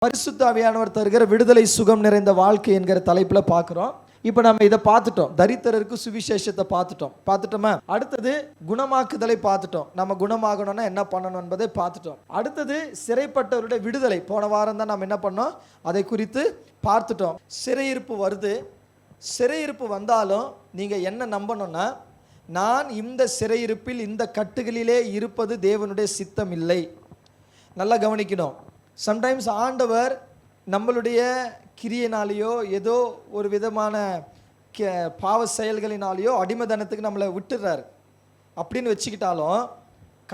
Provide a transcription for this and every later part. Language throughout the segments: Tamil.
பரிசுத்த ஆவியானவர் தருகிற விடுதலை சுகம் நிறைந்த வாழ்க்கை என்கிற தலைப்புல பார்க்கிறோம். இப்போ நம்ம இதை பார்த்துட்டோம். தரித்திரருக்கு சுவிசேஷத்தை பார்த்துட்டோமா? அடுத்தது குணமாக்குதலை பார்த்துட்டோம். நம்ம குணமாகணும்னா என்ன பண்ணணும் என்பதை பார்த்துட்டோம். அடுத்தது சிறைப்பட்டவருடைய விடுதலை. போன வாரம் தான் நம்ம என்ன பண்ணோம், அதை குறித்து பார்த்துட்டோம். சிறையிருப்பு வருது. சிறையிருப்பு வந்தாலும் நீங்க என்ன நம்பணும்னா, நான் இந்த சிறையிருப்பில் இந்த கட்டுகளிலே இருப்பது தேவனுடைய சித்தம் இல்லை. நல்லா கவனிக்கணும். சம்டைம்ஸ் ஆண்டவர் நம்மளுடைய கிரியையினாலேயோ ஏதோ ஒரு விதமான பாவ செயல்களினாலேயோ அடிமைதனத்துக்கு நம்மளை விட்டுறாரு அப்படின்னு வச்சுக்கிட்டாலும்,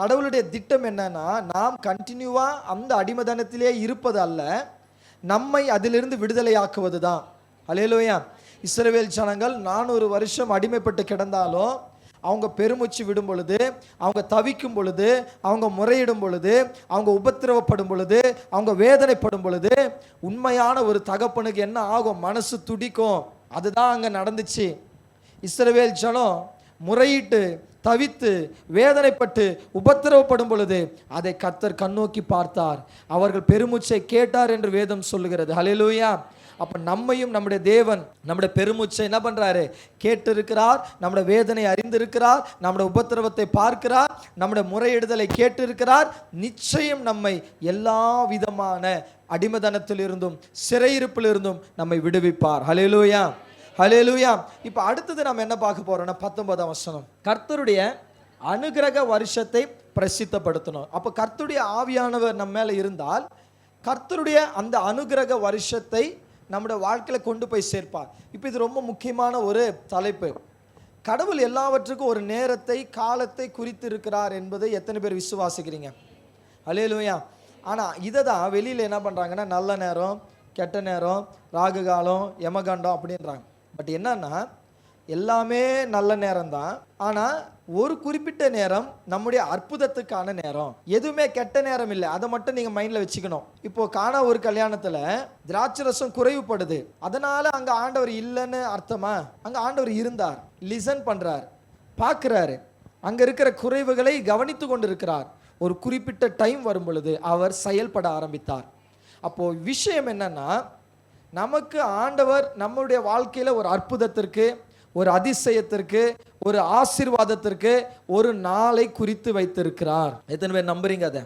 கடவுளுடைய திட்டம் என்னன்னா, நாம் கண்டினியூவாக அந்த அடிமைதனத்திலே இருப்பது அல்ல, நம்மை அதிலிருந்து விடுதலையாக்குவது தான். அல்லேலூயா. இஸ்ரவேல் ஜனங்கள் 400 வருஷம் அடிமைப்பட்டு கிடந்தாலும், அவங்க பெருமூச்சு விடும் பொழுது, அவங்க தவிக்கும் பொழுது, அவங்க முறையிடும் பொழுது, அவங்க உபத்திரவப்படும் பொழுது, அவங்க வேதனைப்படும் பொழுது, உண்மையான ஒரு தகப்பனுக்கு என்ன ஆகும்? மனசு துடிக்கும். அதுதான் அங்கே நடந்துச்சு. இஸ்ரவேல் ஜனம் முறையிட்டு தவித்து வேதனைப்பட்டு உபத்திரவப்படும் பொழுது அதை கர்த்தர் கண்ணோக்கி பார்த்தார். அவர்கள் பெருமூச்சை கேட்டார் என்று வேதம் சொல்லுகிறது. ஹல்லேலூயா. அப்போ நம்மையும் நம்முடைய தேவன் நம்முடைய பெருமூச்சை என்ன பண்ணுறாரு? கேட்டு இருக்கிறார். நம்முடைய வேதனை அறிந்திருக்கிறார். நம்முடைய உபத்திரவத்தை பார்க்கிறார். நம்முடைய முறையிடுதலை கேட்டு இருக்கிறார். நிச்சயம் நம்மை எல்லா விதமான அடிமைதனத்திலிருந்தும் சிறையிருப்பிலிருந்தும் நம்மை விடுவிப்பார். ஹல்லேலூயா, ஹல்லேலூயா. இப்போ அடுத்தது நம்ம என்ன பார்க்க போறோம்னா 19ஆம் வசனம். கர்த்தருடைய அனுக்கிரக வருஷத்தை பிரசித்தப்படுத்தணும். அப்போ கர்த்தருடைய ஆவியானவர் நம்ம மேலே இருந்தால், கர்த்தருடைய அந்த அனுக்கிரக வருஷத்தை நம்முடைய வாழ்க்கையில் கொண்டு போய் சேர்ப்பார். இப்போ இது ரொம்ப முக்கியமான ஒரு தலைப்பு. கடவுள் எல்லாவற்றுக்கும் ஒரு நேரத்தை காலத்தை குறித்து இருக்கிறார் என்பதை எத்தனை பேர் விசுவாசிக்கிறீங்க? அல்லேலூயா. ஆனால் இதை தான் வெளியில் என்ன பண்ணுறாங்கன்னா, நல்ல நேரம், கெட்ட நேரம், ராகு காலம், யமகண்டம் அப்படின்றாங்க. பட் என்னன்னா, எல்லாமே நல்ல நேரம் தான். ஆனால் ஒரு குறிப்பிட்ட நேரம் நம்முடைய அற்புதத்துக்கான நேரம். எதுவுமே கெட்ட நேரம் இல்லை. அதை மட்டும் நீங்கள் மைண்டில் வச்சுக்கணும். இப்போ காணா ஒரு கல்யாணத்தில் திராட்சரசம் குறைவுபடுது. அதனால அங்கே ஆண்டவர் இல்லைன்னு அர்த்தமா? அங்கே ஆண்டவர் இருந்தார், லிசன் பண்ணுறார், பார்க்குறாரு, அங்கே இருக்கிற குறைவுகளை கவனித்து கொண்டு இருக்கிறார். ஒரு குறிப்பிட்ட டைம் வரும் பொழுது அவர் செயல்பட ஆரம்பித்தார். அப்போது விஷயம் என்னன்னா, நமக்கு ஆண்டவர் நம்முடைய வாழ்க்கையில் ஒரு அற்புதத்திற்கு, ஒரு அதிசயத்திற்கு, ஒரு ஆசீர்வாதத்திற்கு ஒரு நாளை குறித்து வைத்திருக்கிறார். எத்தனை பேர் நம்புறீங்க? அதை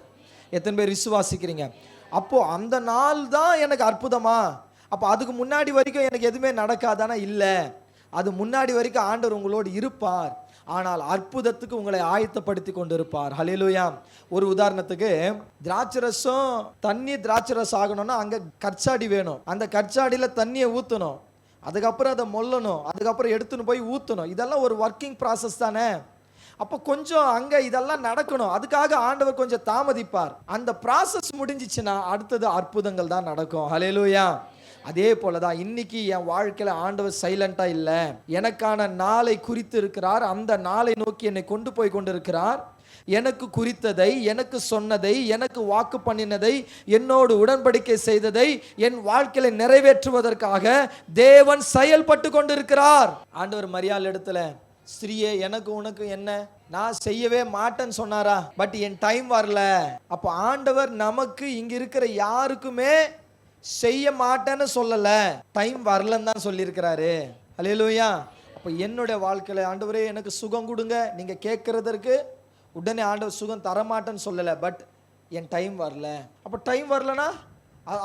எத்தனை பேர் விசுவாசிக்கிறீங்க? அப்போ அந்த நாள் தான் எனக்கு அற்புதமா? அப்போ அதுக்கு முன்னாடி வரைக்கும் எனக்கு எதுவுமே நடக்காதானா? இல்லை, அது முன்னாடி வரைக்கும் ஆண்டவர் உங்களோடு இருப்பார். ஆனால் அற்புதத்துக்கு உங்களை ஆயத்தப்படுத்தி கொண்டு இருப்பார். ஹல்லேலூயா. ஒரு உதாரணத்துக்கு, திராட்சரசம் தண்ணி திராட்சரசம் ஆகணும்னா அங்கே கற்சாடி வேணும். அந்த கற்சாடியில் தண்ணியை ஊற்றணும், அதுக்கப்புறம் அதை மொல்லணும், அதுக்கப்புறம் எடுத்துன்னு போய் ஊற்றணும். இதெல்லாம் ஒரு ஒர்க்கிங் ப்ராசஸ் தானே. அப்போ கொஞ்சம் அங்கே இதெல்லாம் நடக்கணும். அதுக்காக ஆண்டவர் கொஞ்சம் தாமதிப்பார். அந்த ப்ராசஸ் முடிஞ்சிச்சுன்னா அடுத்தது அற்புதங்கள் தான் நடக்கும். ஹல்லேலூயா. அதே போல தான் இன்னைக்கு என் வாழ்க்கையில் ஆண்டவர் சைலண்டாக இல்லை. எனக்கான நாளை குறித்து இருக்கிறார். அந்த நாளை நோக்கி என்னை கொண்டு போய் கொண்டிருக்கிறார். எனக்கு குறித்ததை, எனக்கு சொன்னதை, எனக்கு வாக்கு பண்ணினதை, என்னோடு உடன்படிக்கை செய்ததை என் வாழ்க்கையில நிறைவேற்றுவதற்காக தேவன் செயல்பட்டு கொண்டிருக்கிறார். ஆண்டவர் மரியாள் இடத்துல, ஸ்திரியே எனக்கு உனக்கு என்ன, நான் செய்யவே மாட்டேன்னு சொன்னாரா? பட் என் டைம் வரல. அப்போ ஆண்டவர் நமக்கு இங்க இருக்கிற யாருக்குமே செய்ய மாட்டேன்னு சொல்லல, டைம் வரலன்னு தான் சொல்லியிருக்கிறாரு. அல்லேலூயா. அப்போ என்னுடைய வாழ்க்கையில ஆண்டவரே எனக்கு சுகம் கொடுங்க, நீங்க கேட்கறதற்கு உடனே ஆண்டவர் சுகம் தரமாட்டேன்னு சொல்லலை. பட் என் டைம் வரல. அப்போ டைம் வரலனா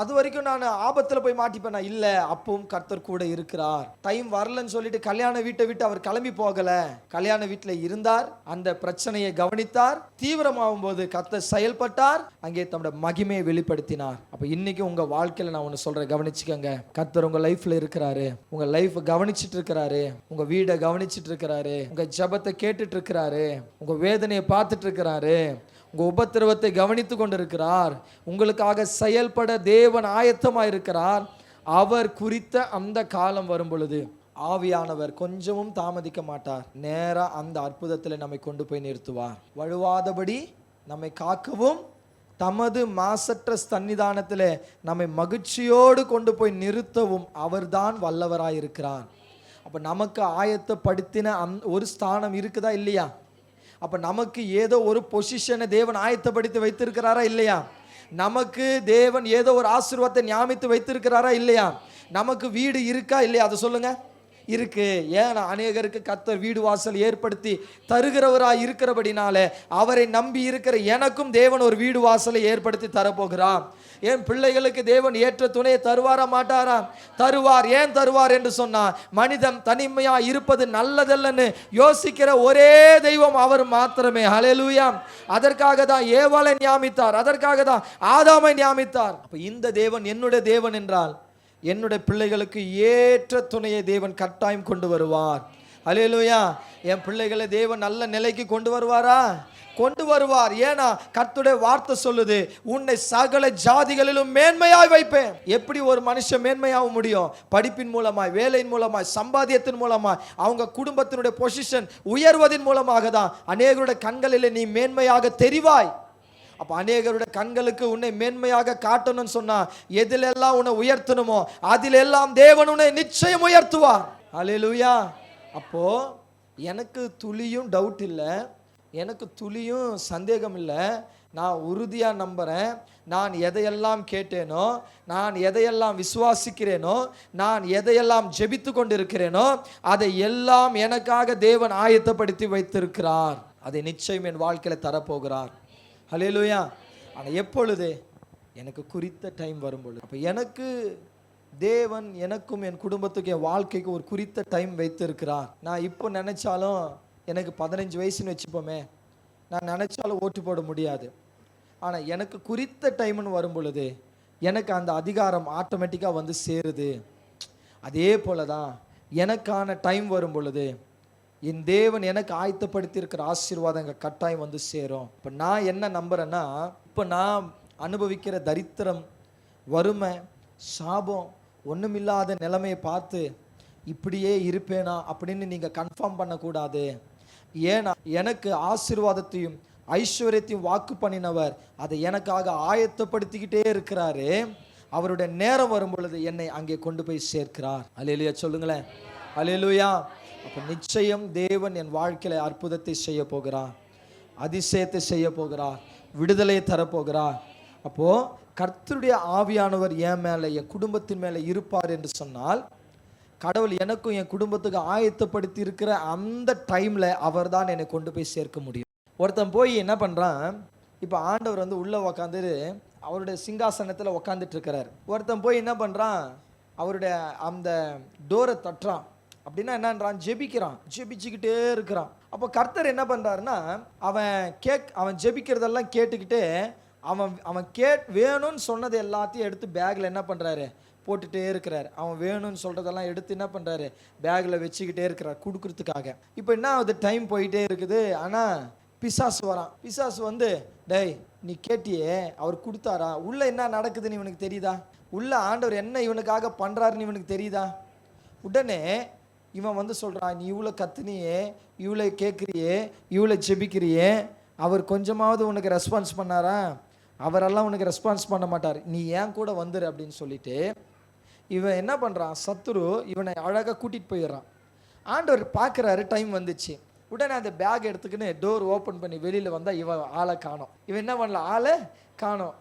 அது வரைக்கும் நான் ஆபத்தில் போய் மாட்டிப்பேனா? இல்லை, அப்பவும் கர்த்தர் கூட இருக்கிறார். டைம் வரலன்னு சொல்லிட்டு கல்யாண வீட்டை விட்டு அவர் கிளம்பி போகலை. கல்யாண வீட்டில் இருந்தார், அந்த பிரச்சனையை கவனித்தார். தீவிரமாகும் போது கர்த்தர் செயல்பட்டார், அங்கே தம்முடைய மகிமையை வெளிப்படுத்தினார். அப்போ இன்னைக்கு உங்கள் வாழ்க்கையில் நான் ஒன்று சொல்கிறேன், கவனிச்சுக்கோங்க. கர்த்தர் உங்கள் லைஃப்பில் இருக்கிறாரு, உங்கள் லைஃப்பை கவனிச்சுட்டு இருக்கிறாரு, உங்கள் வீடை கவனிச்சுட்டு இருக்கிறாரு, உங்கள் ஜெபத்தை கேட்டுட்டு இருக்கிறாரு, உங்கள் வேதனையை பார்த்துட்டு இருக்கிறாரு, உங்கள் உபத்திரவத்தை கவனித்து கொண்டிருக்கிறார். உங்களுக்காக செயல்பட தேவன் ஆயத்தமாக இருக்கிறார். அவர் குறித்த அந்த காலம் வரும் பொழுது ஆவியானவர் கொஞ்சமும் தாமதிக்க மாட்டார். நேராக அந்த அற்புதத்தில் நம்மை கொண்டு போய் நிறுத்துவார். வழுவாதபடி நம்மை காக்கவும், தமது மாசற்ற சன்னிதானத்தில் நம்மை மகிழ்ச்சியோடு கொண்டு போய் நிறுத்தவும் அவர்தான் வல்லவராயிருக்கிறார். அப்போ நமக்கு ஆயத்தப்படுத்தின ஒரு ஸ்தானம் இருக்குதா இல்லையா? அப்போ நமக்கு ஏதோ ஒரு பொசிஷனை தேவன் ஆயத்தப்படுத்தி வைத்திருக்கிறாரா இல்லையா? நமக்கு தேவன் ஏதோ ஒரு ஆசீர்வாதத்தை ஞாபகத்து வைத்திருக்கிறாரா இல்லையா? நமக்கு வீடு இருக்கா இல்லையா? அதை சொல்லுங்க. இருக்கு. ஏன்? அநேகருக்கு கர்த்தர் வீடு வாசல் ஏற்படுத்தி தருகிறவராய் இருக்கிறபடினால அவரை நம்பி இருக்கிற எனக்கும் தேவன் ஒரு வீடு வாசலை ஏற்படுத்தி தரப்போகிறார். என் பிள்ளைகளுக்கு தேவன் ஏற்ற துணையை தருவாரா மாட்டாரா? தருவார். ஏன் தருவார் என்று சொன்னார், மனிதன் தனிமையா இருப்பது நல்லதல்லன்னு யோசிக்கிற ஒரே தெய்வம் அவர் மாத்திரமே. ஹல்லேலூயா. அதற்காக தான் ஏவாளை நியமித்தார், அதற்காக தான் ஆதாமை நியமித்தார். அப்ப இந்த தேவன் என்னுடைய தேவன் என்றால் என்னுடைய பிள்ளைகளுக்கு ஏற்ற துணையை தேவன் கட்டாயம் கொண்டு வருவார். ஹல்லேலூயா. என் பிள்ளைகளை தேவன் நல்ல நிலைக்கு கொண்டு வருவாரா? கொண்டு வருவார். ஏன்னா கர்த்தருடைய வார்த்தை சொல்லுது, உன்னை சகல ஜாதிகளிலும் மேன்மையாய் வைப்பேன். எப்படி ஒரு மனுஷன் மேன்மையாக முடியும்? படிப்பின் மூலமாய், வேலையின் மூலமாய், சம்பாத்தியத்தின் மூலமாய், அவங்க குடும்பத்தினுடைய பொசிஷன் உயர்வதின் மூலமாக தான் அநேகருடைய கண்களில் நீ மேன்மையாக தெரிவாய். அப்ப அநேகருடைய கண்களுக்கு உன்னை மேன்மையாக காட்டணும்னு சொன்னா எதிலெல்லாம் உன்னை உயர்த்தணுமோ அதிலெல்லாம் தேவன் உன்னை நிச்சயம் உயர்த்துவார். ஹல்லேலூயா. அப்போ எனக்கு துளியும் டவுட் இல்லை, எனக்கு துளியும் சந்தேகம் இல்லை. நான் உறுதியாக நம்புகிறேன். நான் எதையெல்லாம் கேட்டேனோ, நான் எதையெல்லாம் விசுவாசிக்கிறேனோ, நான் எதையெல்லாம் ஜெபித்து கொண்டிருக்கிறேனோ அதை எல்லாம் எனக்காக தேவன் ஆயத்தப்படுத்தி வைத்திருக்கிறார். அதை நிச்சயம் என் வாழ்க்கையில் தரப்போகிறார். ஹல்லேலூயா. ஆனால் எப்பொழுது? எனக்கு குறித்த டைம் வரும்பொழுது. அப்போ எனக்கு தேவன் எனக்கும் என் குடும்பத்துக்கு என் வாழ்க்கைக்கு ஒரு குறித்த டைம் வைத்திருக்கிறார். நான் இப்போ நினச்சாலும், எனக்கு 15 வயசுன்னு வச்சுப்போமே, நான் நினச்சாலும் ஓட்டு போட முடியாது. ஆனால் எனக்கு குறித்த டைம்னு வரும் பொழுது எனக்கு அந்த அதிகாரம் ஆட்டோமேட்டிக்காக வந்து சேருது. அதே போல தான் எனக்கான டைம் வரும் பொழுது என் தேவன் எனக்கு ஆயத்தப்படுத்தி இருக்கிற ஆசீர்வாதங்கள் கட்டாயம் வந்து சேரும். இப்போ நான் என்ன நம்புறேன்னா, இப்போ நான் அனுபவிக்கிற தரித்திரம், வறுமை, சாபம், ஒன்றுமில்லாத நிலைமையை பார்த்து இப்படியே இருப்பேனா அப்படின்னு நீங்கள் கன்ஃபார்ம் பண்ணக்கூடாது. ஏன்னா எனக்கு ஆசீர்வாதத்தையும் ஐஸ்வர்யத்தையும் வாக்கு பண்ணினவர் அதை எனக்காக ஆயத்தப்படுத்திக்கிட்டே இருக்கிறாரு. அவருடைய நேரம் வரும் பொழுது என்னை அங்கே கொண்டு போய் சேர்க்கிறார். அல்லேலூயா சொல்லுங்களேன். அல்லேலூயா. அப்போ நிச்சயம் தேவன் என் வாழ்க்கையில் அற்புதத்தை செய்ய போகிறார், அதிசயத்தை செய்ய போகிறார், விடுதலையை தரப்போகிறார். அப்போது கர்த்தருடைய ஆவியானவர் என் மேலே, என் குடும்பத்தின் மேலே இருப்பார் என்று சொன்னால், கடவுள் எனக்கும் என் குடும்பத்துக்கு ஆயத்தப்படுத்தி இருக்கிற அந்த டைமில் அவர் தான் என்னை கொண்டு போய் சேர்க்க முடியும். ஒருத்தன் போய் என்ன பண்ணுறான், இப்போ ஆண்டவர் வந்து உள்ளே உக்காந்து அவருடைய சிங்காசனத்தில் உக்காந்துட்டு இருக்கிறார். ஒருத்தன் போய் என்ன பண்ணுறான், அவருடைய அந்த டோரை தட்டுறான். அப்படின்னா என்னன்றான், ஜெபிக்கிறான், ஜெபிச்சுக்கிட்டே இருக்கிறான். அப்போ கர்த்தர் என்ன பண்ணுறாருன்னா, அவன் ஜெபிக்கிறதெல்லாம் கேட்டுக்கிட்டு அவன் வேணும்னு சொன்னது எல்லாத்தையும் எடுத்து பேக்கில் என்ன பண்ணுறாரு, போட்டுகிட்டே இருக்கிறார். அவன் வேணும்னு சொல்கிறதெல்லாம் எடுத்து என்ன பண்ணுறாரு, பேக்கில் வச்சுக்கிட்டே இருக்கிறார் கொடுக்கறதுக்காக. இப்போ என்ன ஆகுது, டைம் போயிட்டே இருக்குது. ஆனால் பிசாசு வரான். பிசாசு வந்து, டேய் நீ கேட்டியே, அவர் கொடுத்தாரா, உள்ளே என்ன நடக்குதுன்னு இவனுக்கு தெரியுதா, உள்ளே ஆண்டவர் என்ன இவனுக்காக பண்ணுறாருன்னு இவனுக்கு தெரியுதா? உடனே இவன் வந்து சொல்கிறான், நீ இவ்வளோ கத்துனியே, இவ்வளோ கேட்குறியே, இவ்வளோ ஜெபிக்கிறியே, அவர் கொஞ்சமாவது உனக்கு ரெஸ்பான்ஸ் பண்ணாரா? அவரெல்லாம் உனக்கு ரெஸ்பான்ஸ் பண்ண மாட்டார், நீ ஏன் கூட வந்துரு அப்படின்னு சொல்லிட்டு இவன் என்ன பண்ணுறான், சத்துரு இவனை அழகாக கூட்டிகிட்டு போயிடுறான். ஆண்டவர் பார்க்குறாரு, டைம் வந்துச்சு. உடனே அந்த பேக் எடுத்துக்கின்னு டோர் ஓப்பன் பண்ணி வெளியில் வந்தால் இவன் ஆளை காணோம். இவன் என்ன பண்ணல, ஆளை காணோம்.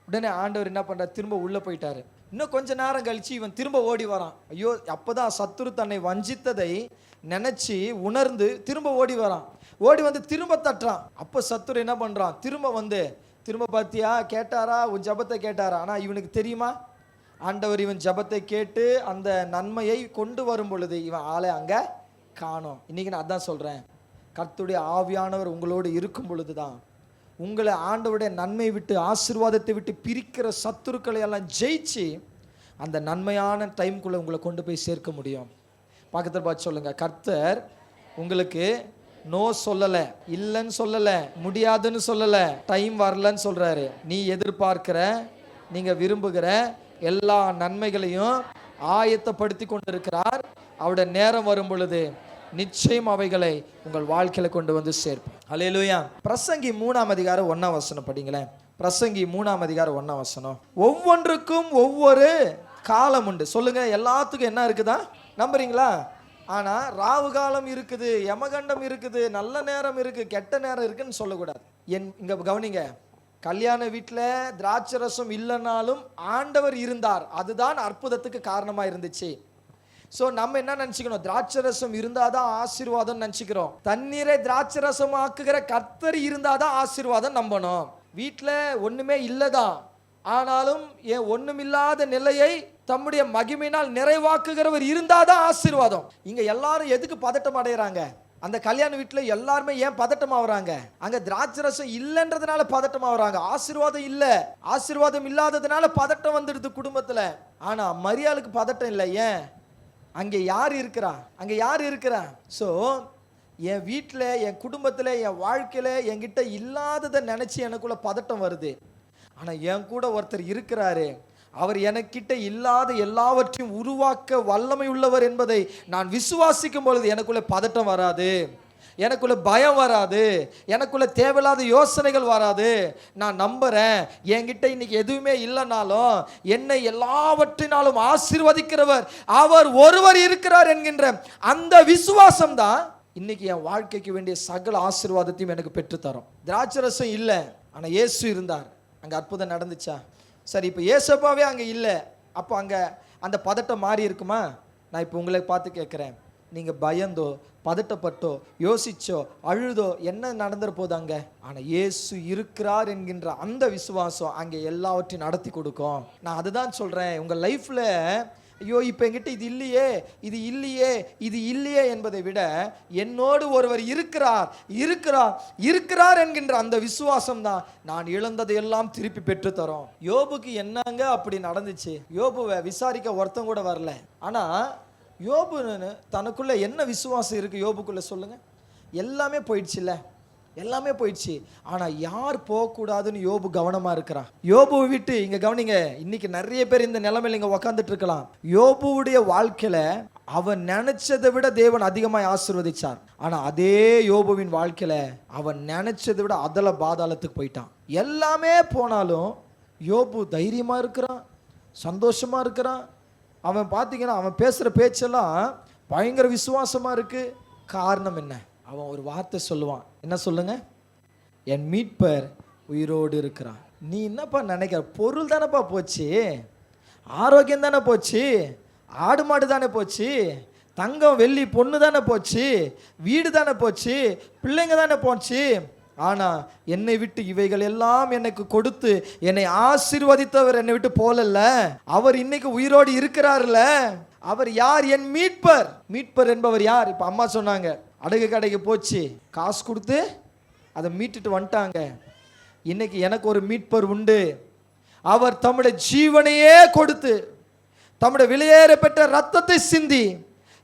உடனே ஆண்டவர் என்ன பண்ணுறார், திரும்ப உள்ளே போயிட்டாரு. இன்னும் கொஞ்ச நேரம் கழிச்சு இவன் திரும்ப ஓடி வரான். ஐயோ, அப்போதான் சத்துரு தன்னை வஞ்சித்ததை நினச்சி உணர்ந்து திரும்ப ஓடி வரான். ஓடி வந்து திரும்ப தட்டுறான். அப்போ சத்துரு என்ன பண்ணுறான், திரும்ப பார்த்தியா, கேட்டாரா, உன் ஜபத்தை கேட்டாரா? ஆனால் இவனுக்கு தெரியுமா, ஆண்டவர் இவன் ஜபத்தை கேட்டு அந்த நன்மையை கொண்டு வரும் பொழுது இவன் ஆளை அங்கே காணோம். இன்றைக்கி நான் அதான் சொல்கிறேன், கர்த்தருடைய ஆவியானவர் உங்களோடு இருக்கும் பொழுது தான் உங்களை ஆண்டவருடைய நன்மை விட்டு, ஆசீர்வாதத்தை விட்டு பிரிக்கிற சத்துருக்களை எல்லாம் ஜெயிச்சு அந்த நன்மையான டைம்குள்ளே உங்களை கொண்டு போய் சேர்க்க முடியும். பக்கத்தில் பார்த்து சொல்லுங்கள், கர்த்தர் உங்களுக்கு நோ சொல்லலை, இல்லைன்னு சொல்லலை, முடியாதுன்னு சொல்லலை, டைம் வரலன்னு சொல்கிறாரு. நீ எதிர்பார்க்கிற, நீங்கள் விரும்புகிற எல்லா நன்மைகளையும் ஆயத்தப்படுத்தி கொண்டிருக்கிறார். அவருடைய நேரம் வரும் பொழுது நிச்சயம் அவைகளை உங்கள் வாழ்க்கையில கொண்டு வந்து சேர்ப்போம். ஹல்லேலூயா. பிரசங்கி 3ஆம் அதிகாரம் 1ஆம் வசனம் படிங்களேன். பிரசங்கி 3ஆம் அதிகாரம் 1ஆம் வசனம். ஒவ்வொன்றுக்கும் ஒவ்வொரு காலம் உண்டு. சொல்லுங்க, எல்லாத்துக்கும் என்ன இருக்குதா, நம்புறீங்களா? ஆனா ராவு காலம் இருக்குது, யமகண்டம் இருக்குது, நல்ல நேரம் இருக்கு, கெட்ட நேரம் இருக்குன்னு சொல்லக்கூடாது. இங்க கவனிங்க, கல்யாண வீட்டில் திராட்சை ரசம் இல்லைனாலும் ஆண்டவர் இருந்தார். அதுதான் அற்புதத்துக்கு காரணமாக இருந்துச்சு. ஸோ நம்ம என்ன நினச்சிக்கணும், திராட்சை ரசம் இருந்தாதான் ஆசீர்வாதம் நினச்சிக்கிறோம். தண்ணீரை திராட்சை ரசம் ஆக்குகிற கர்த்தர் இருந்தாதான் ஆசீர்வாதம் நம்பணும். வீட்டில் ஒன்றுமே இல்லைதான், ஆனாலும் என் ஒன்றுமில்லாத நிலையை தம்முடைய மகிமையினால் நிறைவாக்குகிறவர் இருந்தாதான் ஆசீர்வாதம். இங்கே எல்லாரும் எதுக்கு பதட்டம் அடைகிறாங்க? அந்த கல்யாண வீட்டில் எல்லாருமே ஏன் பதட்டம் ஆகுறாங்க? அங்கே திராட்சை ரசம் இல்லைன்றதுனால பதட்டம் ஆகுறாங்க. ஆசீர்வாதம் இல்லை, ஆசீர்வாதம் இல்லாததுனால பதட்டம் வந்துடுது குடும்பத்தில். ஆனால் மரியாளுக்கு பதட்டம் இல்லை. ஏன்? அங்கே யார் இருக்கிறா? அங்கே யார் இருக்கிறா? ஸோ என் வீட்டில், என் குடும்பத்தில், என் வாழ்க்கையில் என்கிட்ட இல்லாததை நினச்சி எனக்குள்ள பதட்டம் வருது. ஆனால் என் கூட ஒருத்தர் இருக்கிறாரு, அவர் எனக்கிட்ட இல்லாத எல்லாவற்றையும் உருவாக்க வல்லமை உள்ளவர் என்பதை நான் விசுவாசிக்கும் பொழுது எனக்குள்ள பதட்டம் வராது, எனக்குள்ள பயம் வராது, எனக்குள்ள தேவையில்லாத யோசனைகள் வராது. நான் நம்புறேன், என்கிட்ட இன்னைக்கு எதுவுமே இல்லைனாலும் என்னை எல்லாவற்றினாலும் ஆசீர்வதிக்கிறவர் அவர் ஒருவர் இருக்கிறார் என்கின்ற அந்த விசுவாசம் தான் இன்னைக்கு என் வாழ்க்கைக்கு வேண்டிய சகல ஆசீர்வாதத்தையும் எனக்கு பெற்றுத்தரும். திராட்சை ரசம் இல்லை, ஆனால் இயேசு இருந்தார். அங்கே அற்புதம் நடந்துச்சா? சரி, இப்போ ஏசப்பாவே அங்கே இல்லை, அப்போ அங்கே அந்த பதட்டம் மாறி இருக்குமா? நான் இப்போ உங்களை பார்த்து கேட்குறேன், நீங்கள் பயந்தோ பதட்டப்பட்டோ யோசிச்சோ அழுதோ என்ன நடந்துற போது அங்கே? ஆனால் இயேசு இருக்கிறார் என்கின்ற அந்த விசுவாசம் அங்கே எல்லாவற்றையும் நடத்தி கொடுக்கும். நான் அதுதான் சொல்கிறேன். உங்கள் லைஃப்பில் ஐயோ இப்போ என்கிட்ட இது இல்லையே, இது இல்லையே, இது இல்லையே என்பதை விட என்னோடு ஒருவர் இருக்கிறார் இருக்கிறார் இருக்கிறார் என்கின்ற அந்த விசுவாசம் தான் நான் இழந்ததை எல்லாம் திருப்பி பெற்று தரோம். யோபுக்கு என்னங்க அப்படி நடந்துச்சு? யோபுவை விசாரிக்க ஒருத்தன் கூட வரல. ஆனால் யோபு தனக்குள்ள என்ன விசுவாசம் இருக்கு யோபுக்குள்ள சொல்லுங்க? எல்லாமே போயிடுச்சுல்ல, எல்லாமே போயிடுச்சு. ஆனால் யார் போகக்கூடாதுன்னு யோபு கவனமாக இருக்கிறான். யோபுவை விட்டு இங்கே கவனிங்க, இன்னைக்கு நிறைய பேர் இந்த நிலைமையில் இங்கே உக்காந்துட்டு இருக்கலாம். யோபுவுடைய வாழ்க்கையில் அவன் நினைச்சதை விட தேவன் அதிகமாக ஆசீர்வதிச்சார். ஆனால் அதே யோபுவின் வாழ்க்கையில் அவன் நினைச்சதை விட அதல பாதாளத்துக்கு போயிட்டான். எல்லாமே போனாலும் யோபு தைரியமாக இருக்கிறான், சந்தோஷமாக இருக்கிறான். அவன் பார்த்தீங்கன்னா அவன் பேசுகிற பேச்செல்லாம் பயங்கர விசுவாசமாக இருக்குது. காரணம் என்ன? அவன் ஒரு வார்த்தை சொல்லுவான். என்ன சொல்லுங்க? என் மீட்பர் உயிரோடு இருக்கிறான். நீ என்னப்பா நினைக்கிற? பொருள் தானேப்பா போச்சு, ஆரோக்கியம் தானே போச்சு, ஆடு மாடு தானே போச்சு, தங்கம் வெள்ளி பொண்ணு தானே போச்சு, வீடு தானே போச்சு, பிள்ளைங்க தானே போச்சு. ஆனால் என்னை விட்டு இவைகள் எல்லாம் எனக்கு கொடுத்து என்னை ஆசீர்வதித்தவர் என்னை விட்டு போலல்ல, அவர் இன்னைக்கு உயிரோடு இருக்கிறார்ல. அவர் யார்? என் மீட்பர். மீட்பர் என்பவர் யார்? இப்போ அம்மா சொன்னாங்க, அடகு கடைக்கு போச்சு, காசு கொடுத்து அதை மீட்டுட்டு வந்துட்டாங்க. இன்னைக்கு எனக்கு ஒரு மீட்பர் உண்டு. அவர் தம்முடைய ஜீவனையே கொடுத்து தம்முடைய விலையேற பெற்ற ரத்தத்தை சிந்தி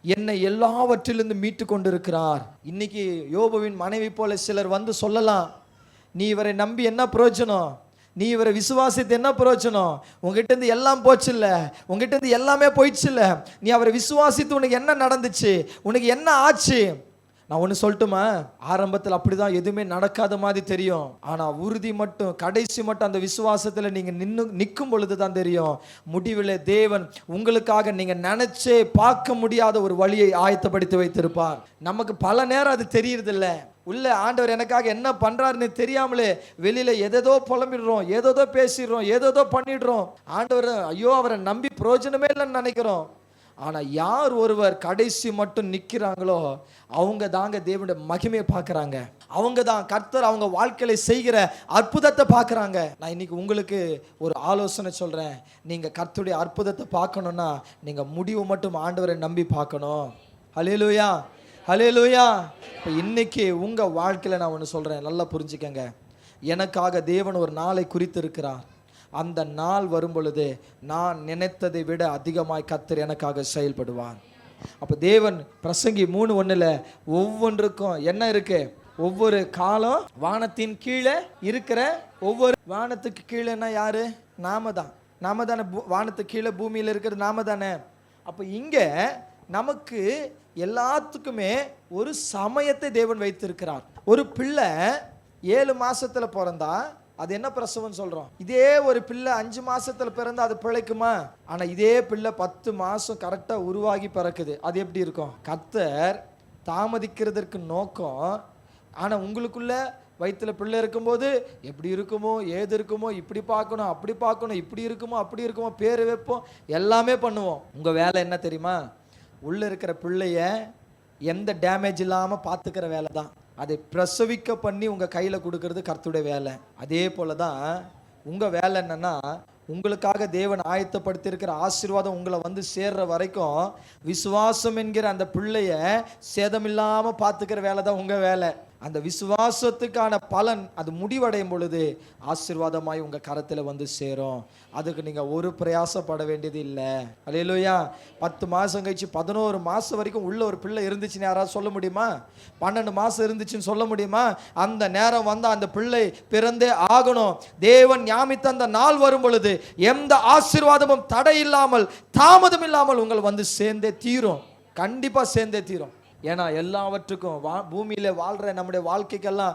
என்னை எல்லாவற்றிலிருந்து மீட்டு கொண்டிருக்கிறார். இன்னைக்கு யோபுவின் மனைவி போல சிலர் வந்து சொல்லலாம், நீ இவரை நம்பி என்ன பிரயோஜனம், நீ இவரை விசுவாசித்து என்ன பிரயோஜனம், உங்ககிட்ட இருந்து எல்லாம் போச்சு இல்லை, உங்ககிட்ட இருந்து எல்லாமே போயிடுச்சு இல்லை, நீ அவரை விசுவாசித்து உனக்கு என்ன நடந்துச்சு, உனக்கு என்ன ஆச்சு? நான் ஒன்று சொல்லட்டுமா? ஆரம்பத்தில் அப்படிதான் எதுவுமே நடக்காத மாதிரி தெரியும். ஆனால் உறுதி மட்டும், கடைசி மட்டும் அந்த விசுவாசத்தில் நீங்கள் நிற்கும் பொழுது தான் தெரியும், முடிவில் தேவன் உங்களுக்காக நீங்கள் நினச்சே பார்க்க முடியாத ஒரு வழியை ஆயத்தப்படுத்தி வைத்திருப்பார். நமக்கு பல நேரம் அது தெரியறதில்ல. உள்ள ஆண்டவர் எனக்காக என்ன பண்ணுறாருன்னு தெரியாமலே வெளியில் எதோ புலம்பிடுறோம், ஏதோ பேசிடுறோம், ஏதோ பண்ணிடுறோம். ஆண்டவர் ஐயோ அவரை நம்பி பிரயோஜனமே இல்லைன்னு நினைக்கிறோம். ஆனால் யார் ஒருவர் கடைசி மட்டும் நிற்கிறாங்களோ அவங்க தாங்க தேவனுடைய மகிமையை பார்க்குறாங்க. அவங்க தான் கர்த்தர் அவங்க வாழ்க்கையில செய்கிற அற்புதத்தை பார்க்குறாங்க. நான் இன்னைக்கு உங்களுக்கு ஒரு ஆலோசனை சொல்கிறேன். நீங்கள் கர்த்தருடைய அற்புதத்தை பார்க்கணுன்னா நீங்கள் முடிவு மட்டும் ஆண்டவரை நம்பி பார்க்கணும். ஹல்லேலூயா, ஹல்லேலூயா. இப்போ இன்னைக்கு உங்கள் வாழ்க்கையில் நான் ஒன்று சொல்கிறேன், நல்லா புரிஞ்சுக்கங்க. எனக்காக தேவன் ஒரு நாளை குறித்து இருக்கிறார். அந்த நாள் வரும் பொழுது நான் நினைத்ததை விட அதிகமாய் கர்த்தர் எனக்காக செயல்படுவார். அப்போ தேவன் பிரசங்கி 3:1 ஒவ்வொன்றுக்கும் என்ன இருக்கு? ஒவ்வொரு காலம் வானத்தின் கீழே இருக்கிற ஒவ்வொரு வானத்துக்கு கீழேன்னா யாரு? நாம தானே வானத்துக்கு கீழே பூமியில் இருக்கிறது நாம தானே. அப்போ இங்கே நமக்கு எல்லாத்துக்குமே ஒரு சமயத்தை தேவன் வைத்திருக்கிறார். ஒரு பிள்ளை 7 மாசத்துல பிறந்தா அது என்ன பிரசவம் சொல்றோம்? இதே ஒரு பிள்ளை 5 மாசத்துல பிறந்தா அது பிழைக்குமா? ஆனா இதே பிள்ளை 10 மாசம் கரெக்டா உருவாகி பிறக்குது. அது எப்படி இருக்கும்? கர்த்தர் தாமதிக்கிறதற்கு நோக்கம். ஆனா உங்களுக்குள்ள வயிற்றுல பிள்ளை இருக்கும்போது எப்படி இருக்குமோ ஏது இருக்குமோ, இப்படி பார்க்கணும் அப்படி பார்க்கணும், இப்படி இருக்குமோ அப்படி இருக்குமோ, பேர் வைப்போம், எல்லாமே பண்ணுவோம். உங்கள் வேலை என்ன தெரியுமா? உள்ளே இருக்கிற பிள்ளைய எந்த டேமேஜ் இல்லாமல் பார்த்துக்கிற வேலை தான். அதை பிரசவிக்க பண்ணி உங்கள் கையில் கொடுக்கறது கர்த்தருடைய வேலை. அதே போல தான் உங்கள் வேலை என்னன்னா, உங்களுக்காக தேவன் ஆயத்தப்படுத்தியிருக்கிற ஆசீர்வாதம் உங்களை வந்து சேர்ற வரைக்கும் விசுவாசம் என்கிற அந்த பிள்ளைய சேதமில்லாமல் பார்த்துக்கிற வேலை தான் உங்கள் வேலை. அந்த விசுவாசத்துக்கான பலன் அது முடிவடையும் பொழுது ஆசீர்வாதமாய் உங்கள் கரத்தில் வந்து சேரும். அதுக்கு நீங்கள் ஒரு பிரயாசப்பட வேண்டியது இல்லை. அல்லேலூயா. 10 மாதம் கழிச்சு 11 மாதம் வரைக்கும் உள்ள ஒரு பிள்ளை இருந்துச்சுன்னு யாராவது சொல்ல முடியுமா? 12 மாதம் இருந்துச்சுன்னு சொல்ல முடியுமா? அந்த நேரம் வந்து அந்த பிள்ளை பிறந்தே ஆகணும். தேவன் ஞாமித்த அந்த நாள் வரும் பொழுது எந்த ஆசீர்வாதமும் தடை இல்லாமல் தாமதம் இல்லாமல் உங்கள் வந்து சேர்ந்தே தீரும். கண்டிப்பாக சேர்ந்தே தீரும். ஏன்னா எல்லாவற்றுக்கும் பூமியில் வாழ்கிற நம்முடைய வாழ்க்கைக்கெல்லாம்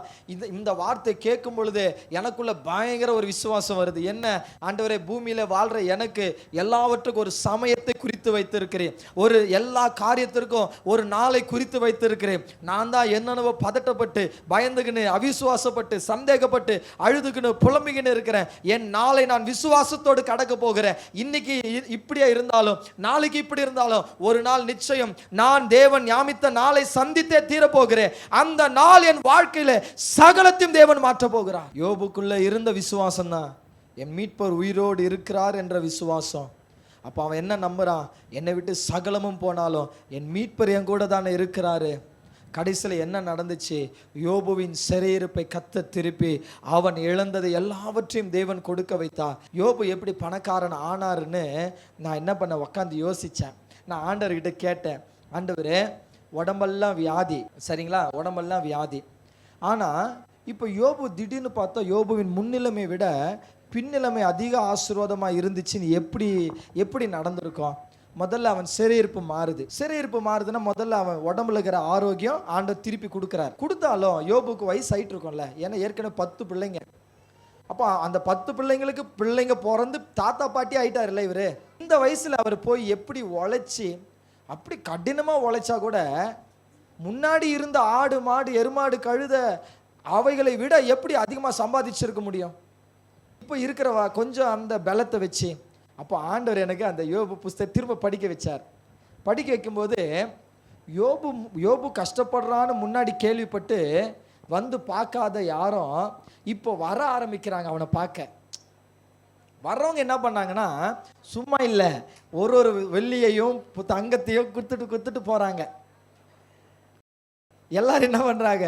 இந்த வார்த்தை கேட்கும் பொழுது எனக்குள்ள பயங்கர ஒரு விசுவாசம் வருது. என்ன ஆண்டவரே, பூமியில் வாழ்கிற எனக்கு எல்லாவற்றுக்கும் ஒரு சமயத்தை குறித்து வைத்திருக்கிறேன், ஒரு எல்லா காரியத்திற்கும் ஒரு நாளை குறித்து வைத்திருக்கிறேன். நான் தான் என்னென்னவோ பதட்டப்பட்டு பயந்துக்கின்னு அவிசுவாசப்பட்டு சந்தேகப்பட்டு அழுதுகின்னு புலம்பிக்கின்னு இருக்கிறேன். என் நாளை நான் விசுவாசத்தோடு கடக்க போகிறேன். இன்னைக்கு இப்படியே இருந்தாலும் நாளைக்கு இப்படி இருந்தாலும் ஒரு நாள் நிச்சயம் நான் தேவன் ஞாமித்த நாளை சந்தித்தே தீர போகிறேன். அந்த நாள் என் வாழ்க்கையில சகலத்தையும் தேவன் மாற்ற போகிறார். யோபுக்குள்ள இருந்த விசுவாசம் தான் என் மீட்பர் உயிரோடு இருக்கிறார் என்ற விசுவாசம். அப்ப அவன் என்ன நம்புறான்? என்னை விட்டு சகலமும் போனாலும் என் மீட்பர் என் கூட தானே இருக்கிறாரு. கடைசியில் என்ன நடந்துச்சு? யோபுவின் சிறையிருப்பை கர்த்தர் திருப்பி அவன் இழந்ததை எல்லாவற்றையும் தேவன் கொடுக்க வைத்தார். யோபு எப்படி பணக்காரன் ஆனாருன்னு நான் என்ன பண்ண உட்காந்து யோசித்தேன். நான் ஆண்டவர்கிட்ட கேட்டேன், ஆண்டவரே உடம்பெல்லாம் வியாதி, சரிங்களா, உடம்பெல்லாம் வியாதி. ஆனால் இப்போ யோபு திடீர்னு பார்த்தா யோபுவின் முன்னிலைமை விட பின்னிலைமை அதிக ஆசீர்வாதமாக இருந்துச்சுன்னு எப்படி நடந்திருக்கும்? முதல்ல அவன் சிறையிருப்பு மாறுது. சிறையிருப்பு மாறுதுன்னா முதல்ல அவன் உடம்புல இருக்கிற ஆரோக்கியம் ஆண்டவர் திருப்பி கொடுக்குறாரு. கொடுத்தாலும் யோபுக்கு வயசு ஆயிட்டு இருக்கும்ல, ஏன்னா ஏற்கனவே 10 பிள்ளைங்க. அப்போ அந்த 10 பிள்ளைங்களுக்கு பிள்ளைங்க பிறந்து தாத்தா பாட்டி ஆயிட்டார்ல இவர். இந்த வயசில் அவர் போய் எப்படி உழைச்சி, அப்படி கடினமாக உழைச்சா கூட முன்னாடி இருந்த ஆடு மாடு எருமாடு கழுத அவைகளை விட எப்படி அதிகமாக சம்பாதிச்சிருக்க முடியும் இப்போ இருக்கிற கொஞ்சம் அந்த பலத்தை வச்சு. அப்போ ஆண்டவர் எனக்கு அந்த யோபு புஸ்தகத்தை திரும்ப படிக்க வச்சார். படிக்க வைக்கும்போது யோபு கஷ்டப்படுறான்னு முன்னாடி கேள்விப்பட்டு வந்து பார்க்காத யாரும் இப்போ வர ஆரம்பிக்கிறாங்க அவனை பார்க்க. வர்றவங்க என்ன பண்ணாங்கன்னா சும்மா இல்லை, ஒரு வெள்ளியையும் தங்கத்தையும் குத்துட்டு போகிறாங்க. எல்லாரும் என்ன பண்ணுறாங்க,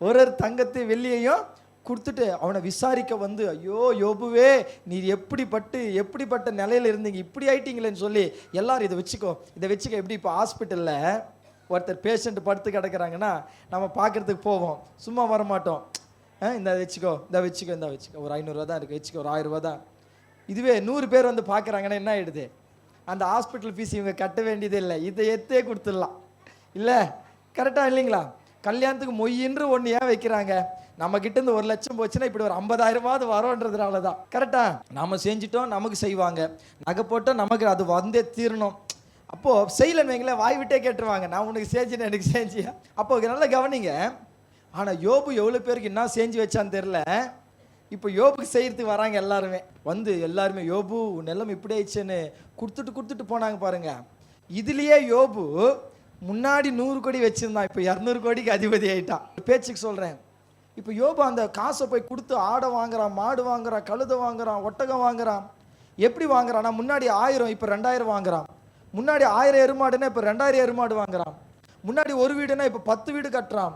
ஒரு தங்கத்தையும் வெள்ளியையும் கொடுத்துட்டு அவனை விசாரிக்க வந்து, ஐயோ யோபுவே நீ எப்படிப்பட்ட நிலையில் இருந்தீங்க, இப்படி ஆயிட்டீங்களேன்னு சொல்லி எல்லாரும் இதை வச்சுக்கோ. எப்படி இப்போ ஹாஸ்பிட்டலில் ஒருத்தர் பேஷண்ட் படுத்து கிடக்கிறாங்கன்னா நம்ம பார்க்குறதுக்கு போவோம், சும்மா வரமாட்டோம். இந்த வச்சுக்கோ ஒரு 500 ரூபா தான் இருக்குது, வச்சுக்கோ ஒரு 1000 ரூபா தான். இதுவே 100 பேர் வந்து பார்க்குறாங்கன்னா என்ன ஆகிடுது? அந்த ஹாஸ்பிட்டல் ஃபீஸ் இவங்க கட்ட வேண்டியதே இல்லை, இதை எத்தே கொடுத்துடலாம். இல்லை, கரெக்டாக இல்லைங்களா? கல்யாணத்துக்கு மொய்யின்று ஒன்று ஏன் வைக்கிறாங்க? நம்ம கிட்டேருந்து 1 லட்சம் போச்சுன்னா இப்படி ஒரு 50,000 வரோன்றதுனால தான். கரெக்டாக நம்ம செஞ்சிட்டோம், நமக்கு செய்வாங்க. நகை போட்டால் நமக்கு அது வந்தே தீரணும். அப்போது செய்யலன்னு வைங்களேன், வாய் விட்டே கேட்டுருவாங்க, நான் உனக்கு செஞ்சேன் எனக்கு செஞ்சியா. அப்போ நல்லா கவனிங்க. ஆனால் யோபு எவ்வளோ பேருக்கு என்ன செஞ்சு வச்சான்னு தெரில. இப்போ யோபுக்கு செய்கிறதுக்கு வராங்க எல்லாருமே வந்து, எல்லாருமே யோபு நிலம் இப்படி ஆயிடுச்சுன்னு கொடுத்துட்டு போனாங்க பாருங்க. இதுலேயே யோபு முன்னாடி 100 கோடி வச்சுருந்தான், இப்போ 200 கோடிக்கு அதிபதி ஆகிட்டான். பேச்சுக்கு சொல்கிறேன். இப்போ யோபு அந்த காசை போய் கொடுத்து ஆடை வாங்குறான், மாடு வாங்குறான், கழுதை வாங்குறான், ஒட்டகம் வாங்குறான். எப்படி வாங்குறான்னா முன்னாடி 1000 இப்போ 2000 வாங்குறான். முன்னாடி 1000 எருமாடுன்னா இப்போ 2000 எருமாடு வாங்குறான். முன்னாடி ஒரு வீடுனா இப்போ 10 வீடு கட்டுறான்.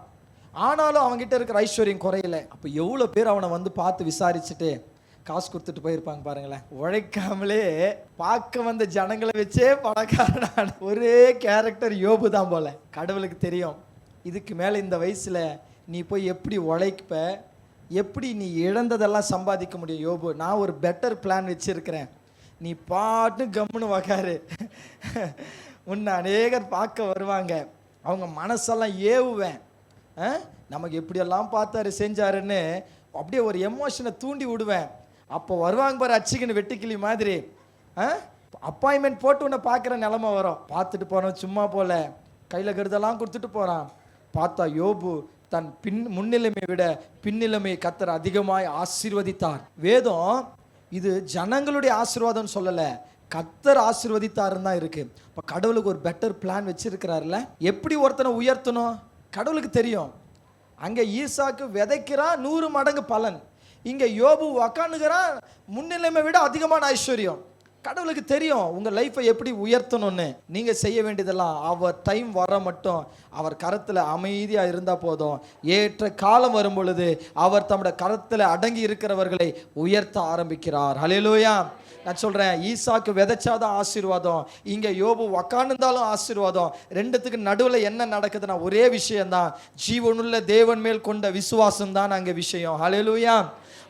ஆனாலும் அவங்ககிட்ட இருக்கிற ஐஸ்வர்யம் குறையல. அப்போ எவ்வளோ பேர் அவனை வந்து பார்த்து விசாரிச்சுட்டு காசு கொடுத்துட்டு போயிருப்பாங்க பாருங்களேன். உழைக்காமலே பார்க்க வந்த ஜனங்களை வச்சே பணக்காரனான ஒரே கேரக்டர் யோபு தான் போல. கடவுளுக்கு தெரியும் இதுக்கு மேலே இந்த வயசில் நீ போய் எப்படி உழைப்ப, எப்படி நீ இழந்ததெல்லாம் சம்பாதிக்க முடியும். யோபு, நான் ஒரு பெட்டர் பிளான் வச்சுருக்கிறேன், நீ பாட்டு கம்முன்னு வகாரு. உன்னை அநேகர் பார்க்க வருவாங்க, அவங்க மனசெல்லாம் ஏவுவேன். நமக்கு எப்படியெல்லாம் பார்த்தாரு செஞ்சாருன்னு அப்படியே ஒரு எமோஷனை தூண்டி விடுவேன். அப்போ வருவாங்க பாரு அச்சிக்கின்னு வெட்டுக்கிளி மாதிரி. அப்பாயின்மெண்ட் போட்டு உன்னை பார்க்குற நிலமை வரும். பார்த்துட்டு போகிறோம், சும்மா போல கையில் கருதெல்லாம் கொடுத்துட்டு போகிறான். பார்த்தா யோபு தன் முன்னிலைமை விட பின்னிலைமை கர்த்தர் அதிகமாய் ஆசீர்வதித்தார். வேதம் இது ஜனங்களுடைய ஆசீர்வாதம் சொல்லலை, கர்த்தர் ஆசீர்வதித்தாருன்னு தான் இருக்கு. இப்போ கடவுளுக்கு ஒரு பெட்டர் பிளான் வச்சிருக்கிறாருல்ல. எப்படி ஒருத்தனை உயர்த்தணும் கடவுளுக்கு தெரியும். அங்கே ஈசாக்கு விதைக்கிறான் 100 மடங்கு பலன், இங்கே யோபு உக்காந்துக்கிறான் முன்னிலைமை விட அதிகமான ஐஸ்வர்யம். கடவுளுக்கு தெரியும் உங்கள் லைஃப்பை எப்படி உயர்த்தணும்னு. நீங்கள் செய்ய வேண்டியதெல்லாம் அவர் டைம் வர மட்டும் அவர் கரத்தில் அமைதியாக இருந்தால் போதும். ஏற்ற காலம் வரும் பொழுது அவர் தம்முடைய கரத்தில் அடங்கி இருக்கிறவர்களை உயர்த்த ஆரம்பிக்கிறார். ஹல்லேலூயா. நான் சொல்கிறேன், ஈசாக்கு விதைச்சாதான் ஆசீர்வாதம், இங்கே யோபு உக்காந்துருந்தாலும் ஆசீர்வாதம். ரெண்டுத்துக்கு நடுவில் என்ன நடக்குதுன்னா ஒரே விஷயம்தான், ஜீவனுள்ள தேவன் மேல் கொண்ட விசுவாசம் தான் அங்கே விஷயம். ஹல்லேலூயா.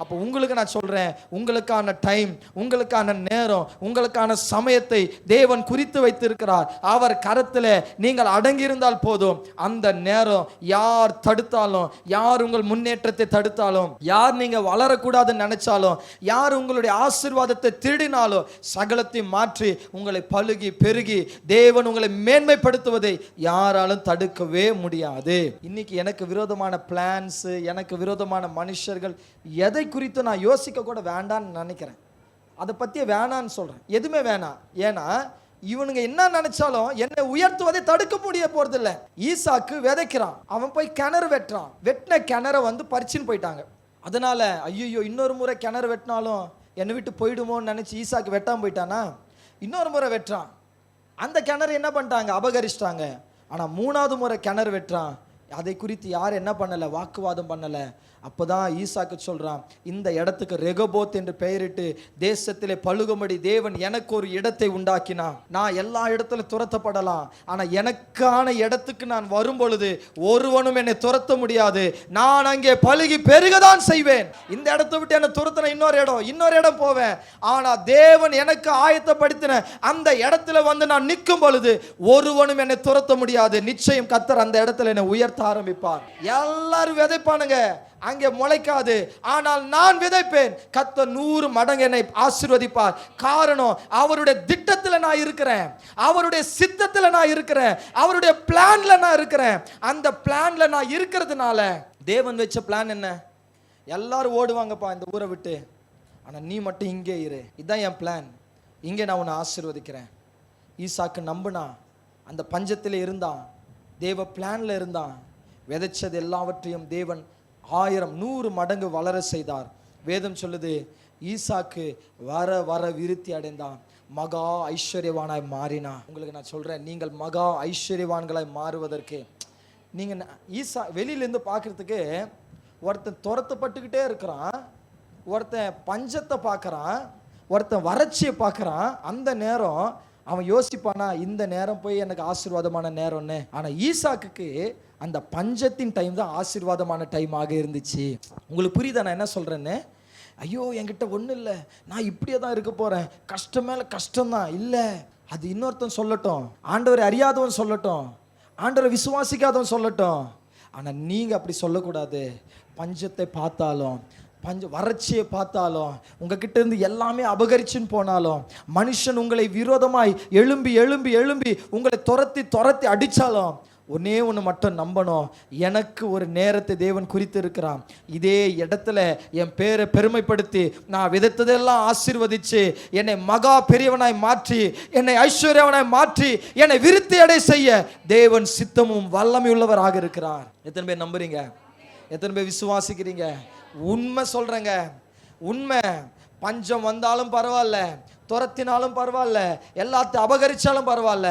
அப்போ உங்களுக்கு நான் சொல்கிறேன், உங்களுக்கான டைம், உங்களுக்கான நேரம், உங்களுக்கான சமயத்தை தேவன் குறித்து வைத்திருக்கிறார். அவர் கரத்தில் நீங்கள் அடங்கியிருந்தால் போதும். அந்த நேரம் யார் தடுத்தாலும், யார் உங்கள் முன்னேற்றத்தை தடுத்தாலும், யார் நீங்கள் வளரக்கூடாதுன்னு நினைச்சாலும், யார் உங்களுடைய ஆசீர்வாதத்தை திருடினாலும், சகலத்தை மாற்றி உங்களை பழுகி பெருகி தேவன் உங்களை மேன்மைப்படுத்துவதை யாராலும் தடுக்கவே முடியாது. இன்னைக்கு எனக்கு விரோதமான பிளான்ஸ், எனக்கு விரோதமான மனுஷர்கள் எதை குறித்து நான் யோசிக்க கூட வேண்டான்னு நினைக்கிறேன். அதை பற்றியே வேணான்னு சொல்கிறேன். எதுவுமே வேணாம். ஏன்னா இவனுங்க என்ன நினைச்சாலும் என்னை உயர்த்துவதை தடுக்க முடிய போறதில்ல. ஈசாக்கு விதைக்கிறான், அவன் போய் கிணறு வெட்டுறான். வெட்டின கிணற பறிச்சுன்னு போயிட்டாங்க. அதனால ஐயோ இன்னொரு முறை கிணறு வெட்டினாலும் என்னை விட்டு போயிடுமோன்னு நினச்சி ஈசாக்கு வெட்டாமல் போயிட்டானா. இன்னொரு முறை வெட்டுறான், அந்த கிணறு என்ன பண்ணிட்டாங்க, அபகரிச்சிட்டாங்க. ஆனால் 3வது முறை கிணறு வெட்டுறான், அதை குறித்து யார் என்ன பண்ணலை, வாக்குவாதம் பண்ணலை. அப்போதான் ஈசாக்கு சொல்கிறான், இந்த இடத்துக்கு ரெகோபோத் என்று பெயரிட்டு தேசத்திலே பழுகும்படி தேவன் எனக்கு ஒரு இடத்தை உண்டாக்கினான். நான் எல்லா இடத்துல துரத்தப்படலாம், ஆனால் எனக்கான இடத்துக்கு நான் வரும் பொழுது ஒருவனும் என்னை துரத்த முடியாது. நான் அங்கே பழுகி பெருகதான் செய்வேன். இந்த இடத்தை விட்டு என்னை துரத்தின இன்னொரு இடம் போவேன். ஆனால் தேவன் எனக்கு ஆயத்தப்படுத்தின அந்த இடத்துல நான் நிற்கும் பொழுது ஒருவனும் என்னை துரத்த முடியாது. நிச்சயம் கர்த்தர் அந்த இடத்துல என்னை உயர்த்த ஆரம்பிப்பார். எல்லாரும் விதைப்பானுங்க, அங்கே முளைக்காது. ஆனால் நான் விதைப்பேன், கர்த்தர் 100 மடங்கு என்னை ஆசீர்வதிப்பார். காரணம், அவருடைய திட்டத்தில் நான் இருக்கிறேன், அவருடைய சித்தத்தில் நான் இருக்கிறேன், அவருடைய பிளான்ல நான் இருக்கிறேன். அந்த பிளான்ல நான் இருக்கிறதுனால தேவன் வச்ச பிளான் என்ன, எல்லாரும் ஓடுவாங்கப்பா இந்த ஊரை விட்டு, ஆனால் நீ மட்டும் இங்கே இரு, இதுதான் என் பிளான், இங்கே நான் உன்னை ஆசீர்வதிக்கிறேன். ஈசாக்கு நம்பினா, அந்த பஞ்சத்தில் இருந்தான், தேவ பிளான்ல இருந்தான். விதைச்சது எல்லாவற்றையும் தேவன் 1000 100 மடங்கு வளர செய்தார். வேதம் சொல்லுது, ஈசாக்கு வர வர விருத்தி அடைந்தான், மகா ஐஸ்வர்யவானாய் மாறினான். உங்களுக்கு நான் சொல்கிறேன், நீங்கள் மகா ஐஸ்வர்யவான்களாய் மாறுவதற்கு நீங்கள் வெளியிலேருந்து பார்க்குறதுக்கு ஒருத்தன் துரத்தப்பட்டுக்கிட்டே இருக்கிறான், ஒருத்தன் பஞ்சத்தை பார்க்குறான், ஒருத்தன் வறட்சியை பார்க்குறான். அந்த நேரம் அவன் யோசிப்பானா, இந்த நேரம் போய் எனக்கு ஆசீர்வாதமான நேரம்னு. ஆனால் ஈசாக்குக்கு அந்த பஞ்சத்தின் டைம் தான் ஆசீர்வாதமான டைமாக இருந்துச்சு. உங்களுக்கு புரியுதா நான் என்ன சொல்கிறேன்னு? ஐயோ என்கிட்ட ஒன்றும் இல்லை, நான் இப்படியே தான் இருக்க போகிறேன், கஷ்டம் மேலே கஷ்டம்தான். இல்லை, அது இன்னொருத்தன் சொல்லட்டும், ஆண்டவரை அறியாதவன் சொல்லட்டும், ஆண்டவரை விசுவாசிக்காதவன் சொல்லட்டும். ஆனால் நீங்கள் அப்படி சொல்லக்கூடாது. பஞ்சத்தை பார்த்தாலும், வறட்சியை பார்த்தாலும், உங்ககிட்ட இருந்து எல்லாமே அபகரிச்சுன்னு போனாலும், மனுஷன் உங்களை விரோதமாய் எழும்பி எழும்பி எழும்பி உங்களை துரத்தி அடித்தாலும், ஒன்னே ஒன்று மட்டும் நம்பணும், எனக்கு ஒரு நேரத்தை தேவன் குறித்து இருக்கிறான். இதே இடத்துல என் பேரை பெருமைப்படுத்தி நான் விதைத்ததெல்லாம் ஆசீர்வதிச்சு என்னை மகா பெரியவனாய் மாற்றி, என்னை ஐஸ்வர்யவனாய் மாற்றி, என்னை விருத்தி அடை செய்ய தேவன் சித்தமும் வல்லமையுள்ளவராக இருக்கிறார். எத்தனை பேர் நம்புறீங்க? எத்தனை பேர் விசுவாசிக்கிறீங்க? உண்மை சொல்கிறேங்க, உண்மை. பஞ்சம் வந்தாலும் பரவாயில்ல, துரத்தினாலும் பரவாயில்ல, எல்லாத்தையும் அபகரிச்சாலும் பரவாயில்ல,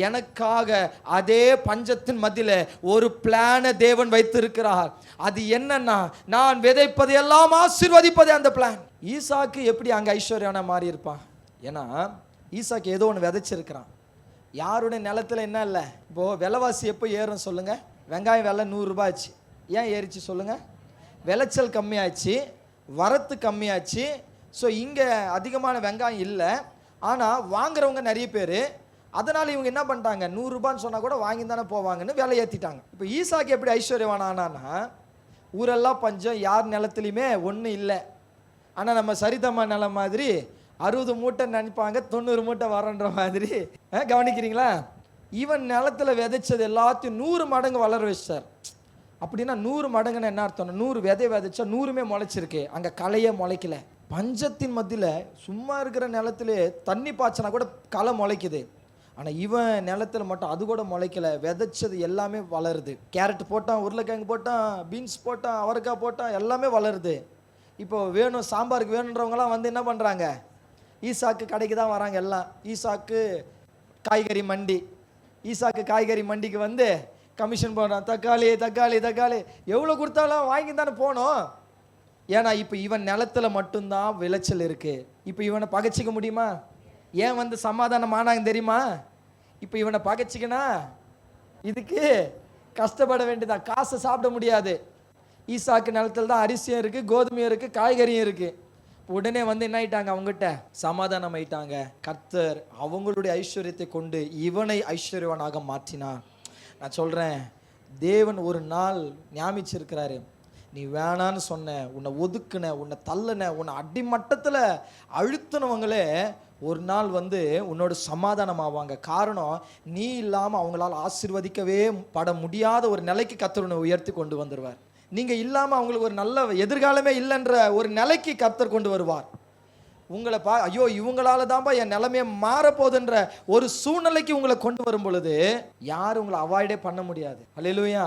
எனக்காக அதே பஞ்சத்தின் மத்தியில் ஒரு பிளானை தேவன் வைத்திருக்கிறார். அது என்னன்னா, நான் விதைப்பது எல்லாம் ஆசீர்வதிப்பதே அந்த பிளான். ஈசாக்கு எப்படி அங்கே ஐஸ்வர்யான மாறி இருப்பான்? ஏன்னா ஈசாக்கு ஏதோ ஒன்று விதைச்சிருக்கிறான். யாருடைய நிலத்தில் என்ன இல்லை. இப்போது விலைவாசி எப்போ ஏறும் சொல்லுங்கள்? வெங்காயம் விலை 100 ரூபாய் ஆச்சு. ஏன் ஏறிச்சு சொல்லுங்கள்? விளைச்சல் கம்மியாச்சு, வரத்து கம்மியாச்சு. ஸோ இங்கே அதிகமான வெங்காயம் இல்லை, ஆனால் வாங்குறவங்க நிறைய பேர். அதனால் இவங்க என்ன பண்ணிட்டாங்க, 100 ரூபான்னு சொன்னால் கூட வாங்கி தானே போவாங்கன்னு விலை ஏற்றிட்டாங்க. இப்போ ஈசாக்கு எப்படி ஐஸ்வர்யவானானா, ஊரெல்லாம் பஞ்சம், யார் நிலத்துலையுமே ஒன்றும் இல்லை. ஆனால் நம்ம சரிதமா நிலம் மாதிரி 60 மூட்டை நினைப்பாங்க, 90 மூட்டை வரன்ற மாதிரி. கவனிக்கிறீங்களா? இவன் நிலத்தில் விதைச்சது எல்லாத்தையும் 100 மடங்கு வளர வச்சார். அப்படின்னா 100 மடங்குன்னு என்ன அர்த்தம்? 100 விதை விதைச்சா 100மே முளைச்சிருக்கு, அங்கே களையே முளைக்கல. பஞ்சத்தின் மத்தியில் சும்மா இருக்கிற நிலத்திலே தண்ணி பாய்ச்சினா கூட களை முளைக்குது. ஆனால் இவன் நிலத்தில் மட்டும் அது கூட முளைக்கல, விதைச்சது எல்லாமே வளருது. கேரட் போட்டான், உருளைக்கிழங்கு போட்டான், பீன்ஸ் போட்டான், அவரைக்காய் போட்டான், எல்லாமே வளருது. இப்போ வேணும் சாம்பாருக்கு வேணுன்றவங்களாம் வந்து என்ன பண்ணுறாங்க? ஈசாக்கு கடைக்கு தான் வராங்க எல்லாம். ஈசாக்கு காய்கறி மண்டி, ஈசாக்கு காய்கறி மண்டிக்கு வந்து கமிஷன் போடுறான். தக்காளி தக்காளி தக்காளி எவ்வளோ கொடுத்தாலும் வாங்கி தானே போகணும். ஏன்னா இப்போ இவன் நிலத்துல மட்டும்தான் விளைச்சல் இருக்கு. இப்போ இவனை பகைச்சிக்க முடியுமா? ஏன் வந்து சமாதானம் ஆனாங்க தெரியுமா? இப்போ இவனை பகைச்சிக்கனா இதுக்கு கஷ்டப்பட வேண்டியதான், காசை சாப்பிட முடியாது. ஈசாக்கு நிலத்துல தான் அரிசியும் இருக்கு, கோதுமையும் இருக்கு, காய்கறியும் இருக்கு. உடனே வந்து என்ன ஆயிட்டாங்க? அவங்ககிட்ட சமாதானம் ஆயிட்டாங்க. கர்த்தர் அவங்களுடைய ஐஸ்வர்யத்தை கொண்டு இவனை ஐஸ்வர்யவனாக மாற்றினார். நான் சொல்றேன், தேவன் ஒரு நாள் ஞாபகிச்சிருக்கிறாரு. நீ வேணான்னு சொன்ன, உன்னை ஒதுக்குன, உன்னை தள்ளுன, உன்னை அடிமட்டத்தில் அழுத்தினவங்களே ஒரு நாள் வந்து உன்னோட சமாதானம் ஆவாங்க. காரணம், நீ இல்லாமல் அவங்களால் ஆசீர்வதிக்கவே பட முடியாத ஒரு நிலைக்கு கர்த்தர் உன்னை உயர்த்தி கொண்டு வந்துடுவார். நீங்கள் இல்லாமல் அவங்களுக்கு ஒரு நல்ல எதிர்காலமே இல்லைன்ற ஒரு நிலைக்கு கர்த்தர் கொண்டு வருவார். உங்களை ஐயோ இவங்களால தான்ப்பா என் நிலைமையை மாறப்போகுதுன்ற ஒரு சூழ்நிலைக்கு உங்களை கொண்டு வரும் பொழுது யாரும் உங்களை அவாய்டே பண்ண முடியாது. அல்லேலூயா.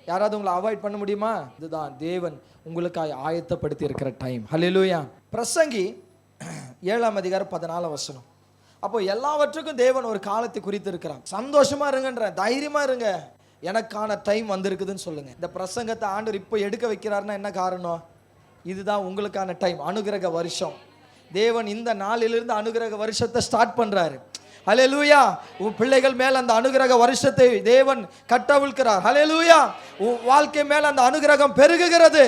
யாராவது உங்களை அவாய்ட் பண்ண முடியுமா? இதுதான் தேவன் உங்களுக்காக ஆயத்தப்படுத்தி இருக்கிற டைம். அல்லேலூயா. பிரசங்கி 7ஆம் அதிகாரம் 14 வசனம். அப்போ எல்லாவற்றுக்கும் தேவன் ஒரு காலத்தை குறித்து இருக்கிறான். சந்தோஷமா இருங்கன்ற, தைரியமா இருங்க, எனக்கான டைம் வந்திருக்குதுன்னு சொல்லுங்க. இந்த பிரசங்கத்தை ஆண்டவர் இப்போ எடுக்க வைக்கிறாருன்னா என்ன காரணம்? இதுதான் உங்களுக்கான டைம், அனுகிரக வருஷம். தேவன் இந்த நாளிலிருந்து அனுகிரக வருஷத்தை ஸ்டார்ட் பண்றாரு. ஹல்லேலூயா. உன் பிள்ளைகள் மேல் அந்த அனுகிரக வருஷத்தை தேவன் கட்டவிழ்க்கிறார். ஹல்லேலூயா. உன் வாழ்க்கை மேல் அந்த அனுகிரகம் பெருகுகிறது.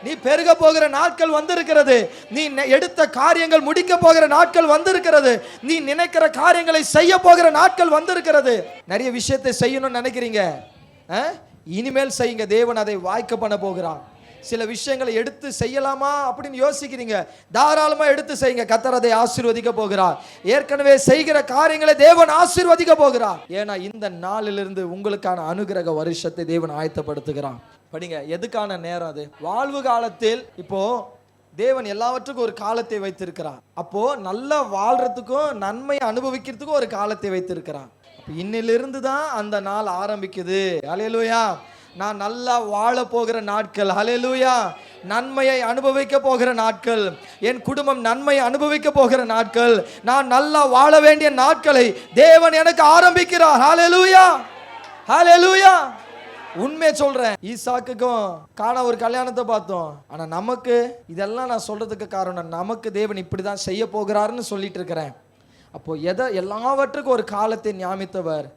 நீ பெருக போகிற நாட்கள் வந்திருக்கிறது. நீ எடுத்த காரியங்கள் முடிக்க போகிற நாட்கள் வந்திருக்கிறது. நீ நினைக்கிற காரியங்களை செய்ய போகிற நாட்கள் வந்திருக்கிறது. நிறைய விஷயத்தை செய்யணும்னு நினைக்கிறீங்க, இனிமேல் செய்யுங்க. தேவன் அதை வாய்க்க பண்ண போகிறான். சில விஷயங்களை எடுத்து செய்யலாமா அப்படின்னு யோசிக்கிறீங்க, தாராளமா எடுத்து செய்யுங்க. கர்த்தர் அதை ஆசீர்வதிக்க போகிறார். ஏற்கனவே செய்கிற காரியங்களை தேவன் ஆசீர்வதிக்க போகிறார். ஏன்னா இந்த நாளிலிருந்து உங்களுக்கான அனுகிரக வருஷத்தை தேவன் ஆயத்தப்படுத்துகிறான். படிங்க, எதுக்கான நேரம் அது? வாழ்வு காலத்தில் இப்போ தேவன் எல்லாவற்றுக்கும் ஒரு காலத்தை வைத்திருக்கிறார். அப்போ நல்லா வாழ்றதுக்கும் நன்மை அனுபவிக்கிறதுக்கும் ஒரு காலத்தை வைத்திருக்கிறான். இன்னிலிருந்து தான் அந்த நாள் ஆரம்பிக்குது. ஹல்லேலூயா. நான் நல்லா வாழ போகிற நாட்கள், ஹல்லேலூயா, நன்மையை அனுபவிக்க போகிற நாட்கள், என் குடும்பம் நன்மையை அனுபவிக்க போகிற நாட்கள், நான் நல்லா வாழ வேண்டிய நாட்களை தேவன் எனக்கு ஆரம்பிக்கிறார். ஹல்லேலூயா, ஹல்லேலூயா. உண்மை சொல்றேன், ஈசாக்குக்கும் காண ஒரு கல்யாணத்தை பார்த்தோம். ஆனா நமக்கு இதெல்லாம் நான் சொல்றதுக்கு காரணம், நமக்கு தேவன் இப்படிதான் செய்ய போகிறாருன்னு சொல்லிட்டு இருக்கிறேன். அப்போ எல்லாவற்றுக்கும் ஒரு காலத்தை நியமித்தவர்.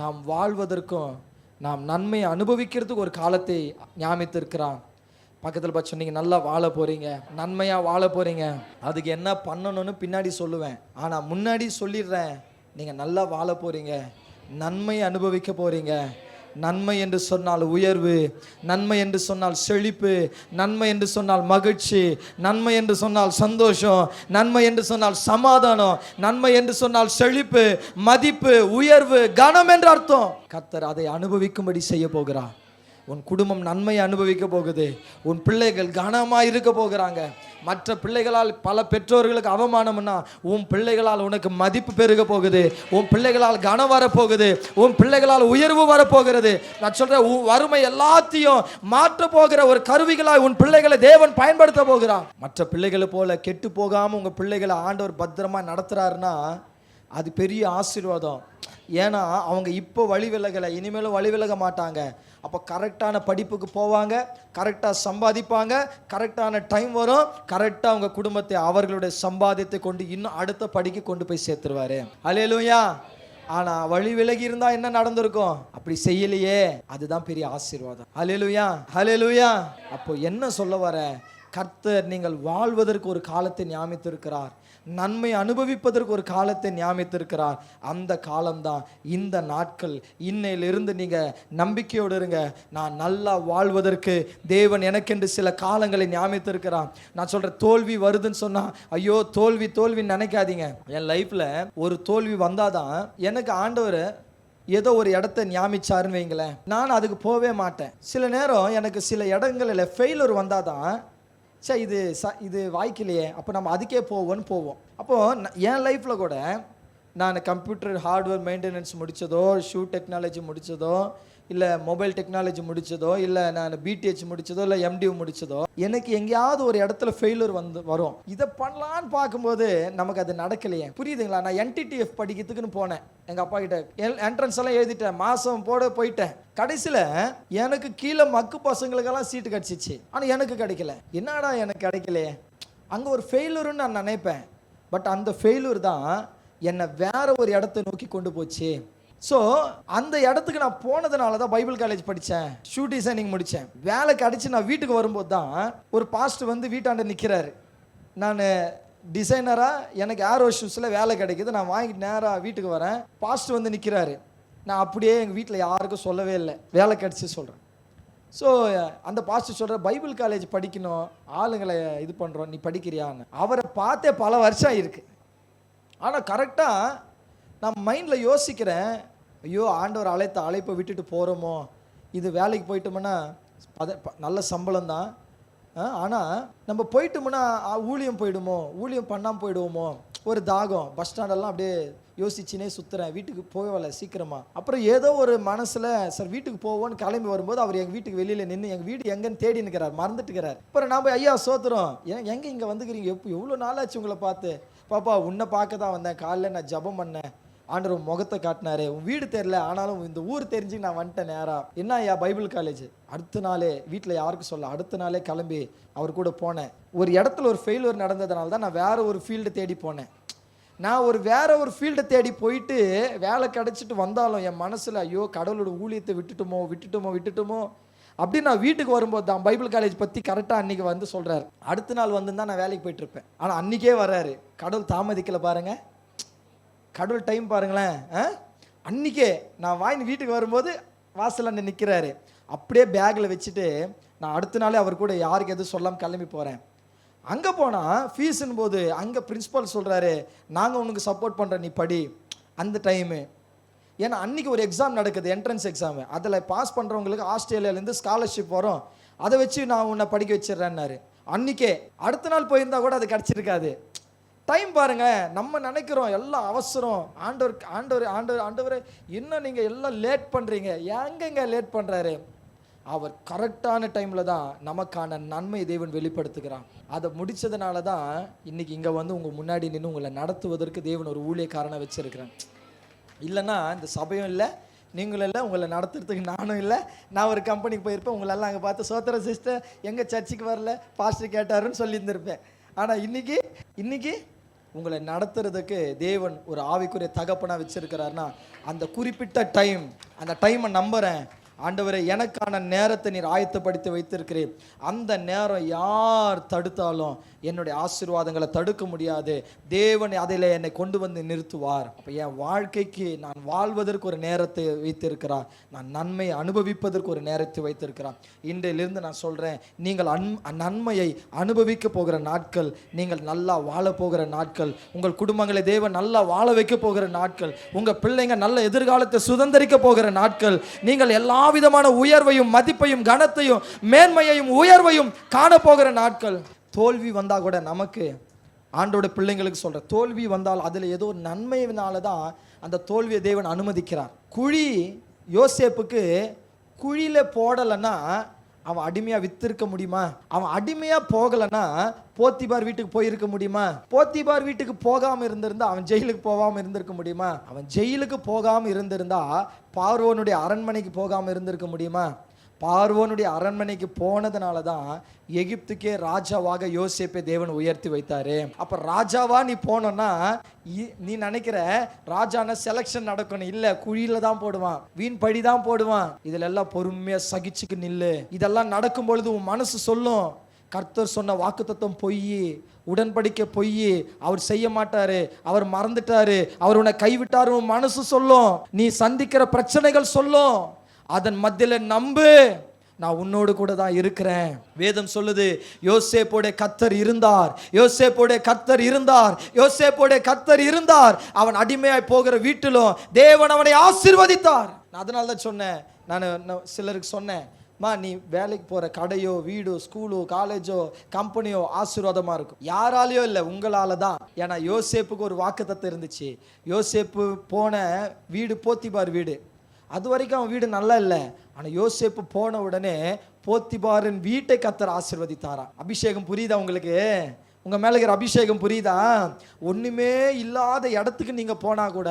நாம் வாழ்வதற்கும் நாம் நன்மையை அனுபவிக்கிறதுக்கு ஒரு காலத்தை நியமித்திருக்கிறான். பக்கத்தில் பார்த்து சொன்னீங்க, நல்லா வாழ போறீங்க, நன்மையா வாழ போறீங்க, அதுக்கு என்ன பண்ணணும்னு பின்னாடி சொல்லுவேன். ஆனா முன்னாடி சொல்லிடுறேன், நீங்க நல்லா வாழ போறீங்க, நன்மையை அனுபவிக்க போறீங்க. நன்மை என்று சொன்னால் உயர்வு, நன்மை என்று சொன்னால் செழிப்பு, நன்மை என்று சொன்னால் மகிழ்ச்சி, நன்மை என்று சொன்னால் சந்தோஷம், நன்மை என்று சொன்னால் சமாதானம், நன்மை என்று சொன்னால் செழிப்பு, மதிப்பு, உயர்வு, கனம் என்ற அர்த்தம். கர்த்தர் அதை அனுபவிக்கும்படி செய்ய போகிறார். உன் குடும்பம் நன்மையை அனுபவிக்க போகுது. உன் பிள்ளைகள் கனமாக இருக்க போகிறாங்க. மற்ற பிள்ளைகளால் பல பெற்றோர்களுக்கு அவமானம்னா உன் பிள்ளைகளால் உனக்கு மதிப்பு பெருக போகுது. உன் பிள்ளைகளால் கனம் வரப்போகுது. உன் பிள்ளைகளால் உயர்வு வரப்போகிறது. நான் சொல்றேன், வறுமை எல்லாத்தையும் மாற்ற போகிற ஒரு கருவிகளாய் உன் பிள்ளைகளை தேவன் பயன்படுத்த போகிறான். மற்ற பிள்ளைகளை போல கெட்டு போகாம உங்க பிள்ளைகளை ஆண்டவர் பத்திரமா நடத்துறாருன்னா அது பெரிய ஆசீர்வாதம். ஏன்னா அவங்க இப்போ வழி விலகலை, இனிமேலும் வழி விலக மாட்டாங்க. அப்போ கரெக்டான படிப்புக்கு போவாங்க, கரெக்டாக சம்பாதிப்பாங்க, கரெக்டான டைம் வரும், கரெக்டாக அவங்க குடும்பத்தை அவர்களுடைய சம்பாதியத்தை கொண்டு இன்னும் அடுத்த படிக்கு கொண்டு போய் சேர்த்துருவாரு. ஹல்லேலூயா. ஆனால் வழி விலகி இருந்தால் என்ன நடந்திருக்கும்? அப்படி செய்யலையே, அதுதான் பெரிய ஆசீர்வாதம். ஹல்லேலூயா, ஹல்லேலூயா. அப்போ என்ன சொல்ல வர? கர்த்தர் நீங்கள் வாழ்வதற்கு ஒரு காலத்தை நியமித்திருக்கிறார், நன்மை அனுபவிப்பதற்கு ஒரு காலத்தை நியமித்திருக்கிறார். அந்த காலம்தான் இந்த நாட்கள். இன்னையிலிருந்து நீங்கள் நம்பிக்கையோடு இருங்க. நான் நல்லா வாழ்வதற்கு தேவன் எனக்கென்று சில காலங்களை நியமித்திருக்கிறான். நான் சொல்கிறேன், தோல்வி வருதுன்னு சொன்னால் ஐயோ தோல்வின்னு நினைக்காதீங்க. என் லைஃப்பில் ஒரு தோல்வி வந்தாதான் எனக்கு ஆண்டவர் ஏதோ ஒரு இடத்த ஞாபகிச்சாருன்னு வைங்களேன், நான் அதுக்கு போகவே மாட்டேன். சில நேரம் எனக்கு சில இடங்களில் ஃபெயிலர் வந்தால் தான் சரி இது வாய்க்கலையே, அப்போ நம்ம அதுக்கே போவோம். அப்போது என் லைஃப்பில் கூட நான் கம்ப்யூட்டர் ஹார்ட்வேர் மெயின்டெனன்ஸ் முடித்ததோ, ஷூ டெக்னாலஜி முடித்ததோ, இல்லை மொபைல் டெக்னாலஜி முடித்ததோ, இல்லை நான் பிடிஹெச் முடித்ததோ, இல்லை எம்டியூ முடித்ததோ, எனக்கு எங்கேயாவது ஒரு இடத்துல ஃபெயிலர் வரும். இதை பண்ணலான்னு பார்க்கும்போது நமக்கு அது நடக்கலையே. புரியுதுங்களா? நான் NTTF படிக்கிறதுக்குன்னு போனேன். எங்கள் அப்பா கிட்ட என்ட்ரன்ஸ் எல்லாம் எழுதிட்டேன், மாதம் போயிட்டேன். கடைசியில் எனக்கு கீழே மக்கு பசங்களுக்கெல்லாம் சீட்டு கிடச்சிச்சு, ஆனால் எனக்கு கிடைக்கல. என்னடா எனக்கு கிடைக்கலையே? அங்கே ஒரு ஃபெயிலருன்னு நான் நினைப்பேன். பட் அந்த ஃபெயிலூர் தான் என்னை வேற ஒரு இடத்த நோக்கி கொண்டு போச்சு. ஸோ அந்த இடத்துக்கு நான் போனதுனால தான் பைபிள் காலேஜ் படித்தேன், ஷூ டிசைனிங் முடித்தேன். வேலை கிடச்சி நான் வீட்டுக்கு வரும்போது தான் ஒரு பாஸ்டர் வந்து வீட்டாண்ட நிற்கிறாரு. நான் டிசைனராக எனக்கு ஏரோ ஷூஸில் வேலை கிடைக்கிது, நான் வாங்கிட்டு நேராக வீட்டுக்கு வரேன். பாஸ்டர் வந்து நிற்கிறாரு. நான் அப்படியே எங்கள் வீட்டில் யாருக்கும் சொல்லவே இல்லை, வேலை கிடச்சி சொல்கிறேன். ஸோ அந்த பாஸ்டர் சொல்கிற, பைபிள் காலேஜ் படிக்கணும், ஆளுங்களை இது பண்ணுறோம், நீ படிக்கிறியான்னு. அவரை பார்த்தே பல வருஷம் இருக்குது. ஆனால் கரெக்டாக நான் மைண்டில் யோசிக்கிறேன், ஐயோ ஆண்டவர் அழைப்பை விட்டுட்டு போகிறோமோ, இது வேலைக்கு போயிட்டோம்னா நல்ல சம்பளம் தான், ஆனால் நம்ம போயிட்டோம்னா ஊழியம் பண்ணாமல் போயிடுவோமோ, ஒரு தாகம். பஸ் ஸ்டாண்டெல்லாம் அப்படியே யோசிச்சுனே சுற்றுறேன், வீட்டுக்கு போகல சீக்கிரமாக. அப்புறம் ஏதோ ஒரு மனசில் சார் வீட்டுக்கு போவோன்னு கிளம்பி வரும்போது அவர் எங்கள் வீட்டுக்கு வெளியில் நின்று எங்கள் வீடு எங்கன்னு தேடி நிற்கிறார், மறந்துட்டுக்கிறார். அப்புறம் நாம் ஐயா சோத்துறோம், எங்கே இங்கே வந்துக்கிறீங்க, எவ்வளோ நாளாச்சு உங்களை பார்த்து. பாப்பா உன்னை பார்க்க தான் வந்தேன், காலையில் நான் ஜபம் பண்ணேன், ஆண்டவர் முகத்தை காட்டினாரு, உன் வீடு தெரியல, ஆனாலும் இந்த ஊர் தெரிஞ்சு நான் வந்துட்டேன் நேராக. என்ன ஐயா பைபிள் காலேஜ்? அடுத்த நாளே வீட்டில் யாருக்கும் சொல்ல, அடுத்த நாளே கிளம்பி அவர் கூட போனேன். ஒரு இடத்துல ஒரு ஃபெயிலியர் நடந்ததுனால தான் நான் வேற ஒரு ஃபீல்டு தேடி போனேன். நான் வேற ஒரு ஃபீல்டை தேடி போயிட்டு வேலை கிடச்சிட்டு வந்தாலும் என் மனசில் ஐயோ கடவுளோட ஊழியத்தை விட்டுட்டுமோ அப்படி நான் வீட்டுக்கு வரும்போது தான் பைபிள் காலேஜ் பற்றி கரெக்டாக அன்றைக்கி வந்து சொல்கிறார். அடுத்த நாள் வந்து தான் நான் வேலைக்கு போயிட்டுருப்பேன். ஆனால் அன்றைக்கே வர்றாரு. கடவுள் தாமதிக்கலை பாருங்கள், கடவுள் டைம் பாருங்களேன். அன்றைக்கே நான் வாங்கி வீட்டுக்கு வரும்போது வாசல் அண்ணன் நிற்கிறாரு. அப்படியே பேக்கில் வச்சுட்டு நான் அடுத்த நாளே அவர் கூட யாருக்கு எதுவும் சொல்லாமல் கிளம்பி போகிறேன். அங்கே போனால் ஃபீஸுன்னு போது அங்கே பிரின்ஸிபல் சொல்கிறாரு, நாங்கள் உனக்கு சப்போர்ட் பண்ணுறோம், நீ படி. அந்த டைமு ஏன்னா அன்றைக்கி ஒரு எக்ஸாம் நடக்குது, என்ட்ரன்ஸ் எக்ஸாமு. அதில் பாஸ் பண்ணுறவங்களுக்கு ஆஸ்திரேலியாவிலேருந்து ஸ்காலர்ஷிப் வரும், அதை வச்சு நான் உன்னை படிக்க வச்சிடுறேன்னாரு. அன்றைக்கே அடுத்த நாள் போயிருந்தா கூட அது கிடச்சிருக்காது. டைம் பாருங்கள், நம்ம நினைக்கிறோம் எல்லாம் அவசரம், ஆண்டவர் இன்னும் நீங்கள் எல்லாம் லேட் பண்ணுறீங்க. எங்கெங்க லேட் பண்ணுறாரு? அவர் கரெக்டான டைமில் தான் நமக்கான நன்மை தேவன் வெளிப்படுத்துகிறான். அதை முடித்ததுனால தான் இன்றைக்கி இங்கே வந்து உங்கள் முன்னாடி நின்று உங்களை நடத்துவதற்கு தேவன் ஒரு ஊழியக்காரனை வச்சுருக்கிறேன். இல்லைன்னா இந்த சபையும் இல்லை, நீங்களும் இல்லை, உங்களை நடத்துறதுக்கு நானும் இல்லை. நான் ஒரு கம்பெனிக்கு போயிருப்பேன், உங்களெல்லாம் அங்கே பார்த்து சோத்திர சிஸ்டர் எங்கள் சர்ச்சுக்கு வரல, பாஸ்டர் கேட்டாருன்னு சொல்லியிருந்திருப்பேன். ஆனால் இன்னைக்கு உங்களை நடத்துறதுக்கு தேவன் ஒரு ஆவிக்குரிய தகப்பனாக வச்சிருக்கிறாருன்னா அந்த குறிப்பிட்ட டைம், அந்த டைமை நம்புகிறேன். ஆண்டவரே எனக்கான நேரத்தை நீர் ஆயத்தப்படுத்தி வைத்திருக்கிறேன். அந்த நேரம் யார் தடுத்தாலும் என்னுடைய ஆசீர்வாதங்களை தடுக்க முடியாது. தேவன் அதில் என்னை கொண்டு வந்து நிறுத்துவார். அப்போ என் வாழ்க்கைக்கு நான் வாழ்வதற்கு ஒரு நேரத்தை வைத்திருக்கிறார், நான் நன்மையை அனுபவிப்பதற்கு ஒரு நேரத்தை வைத்திருக்கிறார். இன்றையிலிருந்து நான் சொல்கிறேன், நீங்கள் நன்மையை அனுபவிக்க போகிற நாட்கள், நீங்கள் நல்லா வாழ போகிற நாட்கள், உங்கள் குடும்பங்களை தேவன் நல்லா வாழ வைக்க போகிற நாட்கள், உங்கள் பிள்ளைங்க நல்ல எதிர்காலத்தை சுதந்திரிக்க போகிற நாட்கள், நீங்கள் எல்லா விதமான உயர்வையும் மதிப்பையும் கனத்தையும் மேன்மையையும் உயர்வையும் காணப்போகிற நாட்கள். தோல்வி வந்தா கூட நமக்கு ஆண்டோட பிள்ளைங்களுக்கு சொல்ற, தோல்வி வந்தால் அதுல ஏதோ நன்மையினால தான் அந்த தோல்வியை தேவன் அனுமதிக்கிறார். குழி யோசேப்புக்கு குழியில போடலைன்னா அவன் அடிமையா வித்திருக்க முடியுமா? அவன் அடிமையா போகலைன்னா போத்திபார் வீட்டுக்கு போயிருக்க முடியுமா? போத்திபார் வீட்டுக்கு போகாம இருந்திருந்தா அவன் ஜெயிலுக்கு போகாம இருந்திருக்க முடியுமா? அவன் ஜெயிலுக்கு போகாம இருந்திருந்தா பார்வோனுடைய அரண்மனைக்கு போகாம இருந்திருக்க முடியுமா? பார்வோனுடைய அரண்மனைக்கு போனதுனால தான் எகிப்துக்கே ராஜாவாக யோசேப்பை தேவன் உயர்த்தி வைத்தாரு. அப்ப ராஜாவா நீ போனோன்னா நீ நினைக்கிற ராஜான செலக்ஷன் நடக்கணும், இல்ல குழியில தான் போடுவான், வீண் படி தான் போடுவான். இதுல எல்லாம் பொறுமையா சகிச்சுக்கு நில்லு. இதெல்லாம் நடக்கும் பொழுது உன் மனசு சொல்லும், கர்த்தர் சொன்ன வாக்குத்தத்தம் பொய், உடன்படிக்கை பொய், அவர் செய்ய மாட்டாரு, அவர் மறந்துட்டாரு, அவர் உன்னை கைவிட்டாரு உன் மனசு சொல்லும். நீ சந்திக்கிற பிரச்சனைகள் சொல்லும். அதன் மத்தியில் நம்பு, நான் உன்னோடு கூட தான் இருக்கிறேன். வேதம் சொல்லுது, யோசேப்போட கர்த்தர் இருந்தார், யோசேப்போட கர்த்தர் இருந்தார், யோசேப்போட கர்த்தர் இருந்தார். அவன் அடிமையாய் போகிற வீட்டிலும் தேவன் அவனை ஆசீர்வதித்தார். அதனால தான் சொன்னேன், நான் சிலருக்கு சொன்னேன், நீ வேலைக்கு போகிற கடையோ வீடோ ஸ்கூலோ காலேஜோ கம்பெனியோ ஆசீர்வாதமாக இருக்கும். யாராலையோ இல்லை, உங்களால் தான். ஏன்னா யோசேப்புக்கு ஒரு வாக்குத்தத்தம் இருந்துச்சு. யோசேப்பு போன வீடு போத்திபார் வீடு. அது வரைக்கும் அவன் வீடு நல்லா இல்லை. ஆனால் யோசேப்பு போன உடனே போத்திபாரின் வீட்டை கர்த்தர் ஆசீர்வதித்தாராம். அபிஷேகம் புரியுதா உங்களுக்கு? உங்கள் மேலே இருக்கிற அபிஷேகம் புரியுதா? ஒன்றுமே இல்லாத இடத்துக்கு நீங்கள் போனால் கூட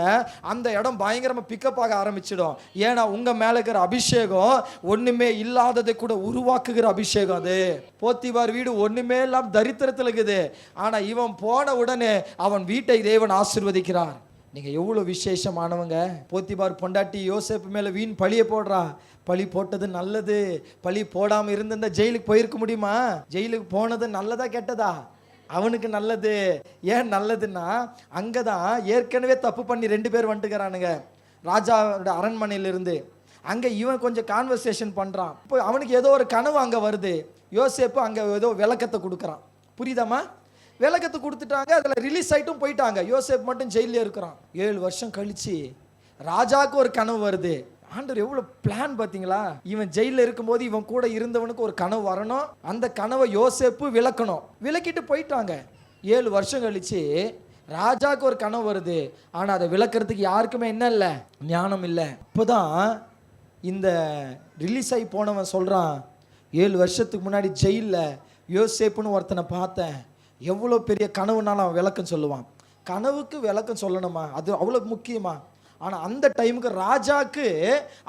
அந்த இடம் பயங்கரமாக பிக்கப் ஆக ஆரம்பிச்சிடும். ஏன்னா உங்கள் மேலே இருக்கிற அபிஷேகம் ஒன்றுமே இல்லாததை கூட உருவாக்குகிற அபிஷேகம். அது போத்திபார் வீடு ஒன்றுமே இல்லாமல் தரித்திரத்தில் இருக்குது. ஆனால் இவன் போன உடனே அவன் வீட்டை தேவன் ஆசீர்வதிக்கிறார். நீங்கள் எவ்வளோ விசேஷமானவங்க. போத்திபார் பொண்டாட்டி யோசேப்பு மேலே வீண் பழியை போடுறா. பழி போட்டது நல்லது. பழி போடாமல் இருந்திருந்தா ஜெயிலுக்கு போயிருக்க முடியுமா? ஜெயிலுக்கு போனது நல்லதா கெட்டதா? அவனுக்கு நல்லது. ஏன் நல்லதுன்னா, அங்கே தான் ஏற்கனவே தப்பு பண்ணி 2 பேர் வந்துட்டுக்கிறானுங்க ராஜாவோட அரண்மனையிலிருந்து. அங்கே இவன் கொஞ்சம் கான்வர்சேஷன் பண்ணுறான். இப்போ அவனுக்கு ஏதோ ஒரு கனவு அங்கே வருது. யோசேப்பு அங்கே ஏதோ விளக்கத்தை கொடுக்குறான். புரியுதாம்மா? விளக்கத்தை கொடுத்துட்டாங்க. அதில் ரிலீஸ் ஆகிட்டும் போயிட்டாங்க. யோசேப் மட்டும் ஜெயிலே இருக்கிறான். 7 வருஷம் கழிச்சு ராஜாவுக்கு ஒரு கனவு வருது. ஆண்டவர் எவ்வளோ பிளான் பார்த்தீங்களா? இவன் ஜெயிலில் இருக்கும்போது இவன் கூட இருந்தவனுக்கு ஒரு கனவு வரணும். அந்த கனவை யோசேப்பு விளக்கணும். விளக்கிட்டு போயிட்டாங்க. 7 வருஷம் கழிச்சு ராஜாவுக்கு ஒரு கனவு வருது. ஆனால் அதை விளக்குறதுக்கு யாருக்குமே என்ன இல்லை, ஞானம் இல்லை. இப்போதான் இந்த ரிலீஸ் ஆகி போனவன் சொல்கிறான், 7 வருஷத்துக்கு முன்னாடி ஜெயிலில் யோசேப்புன்னு ஒருத்தனை பார்த்தேன். எவ்வளோ பெரிய கனவுனாலும் அவன் விளக்கம் சொல்லுவான். கனவுக்கு விளக்கம் சொல்லணுமா? அது அவ்வளோ முக்கியமா? ஆனால் அந்த டைமுக்கு ராஜாக்கு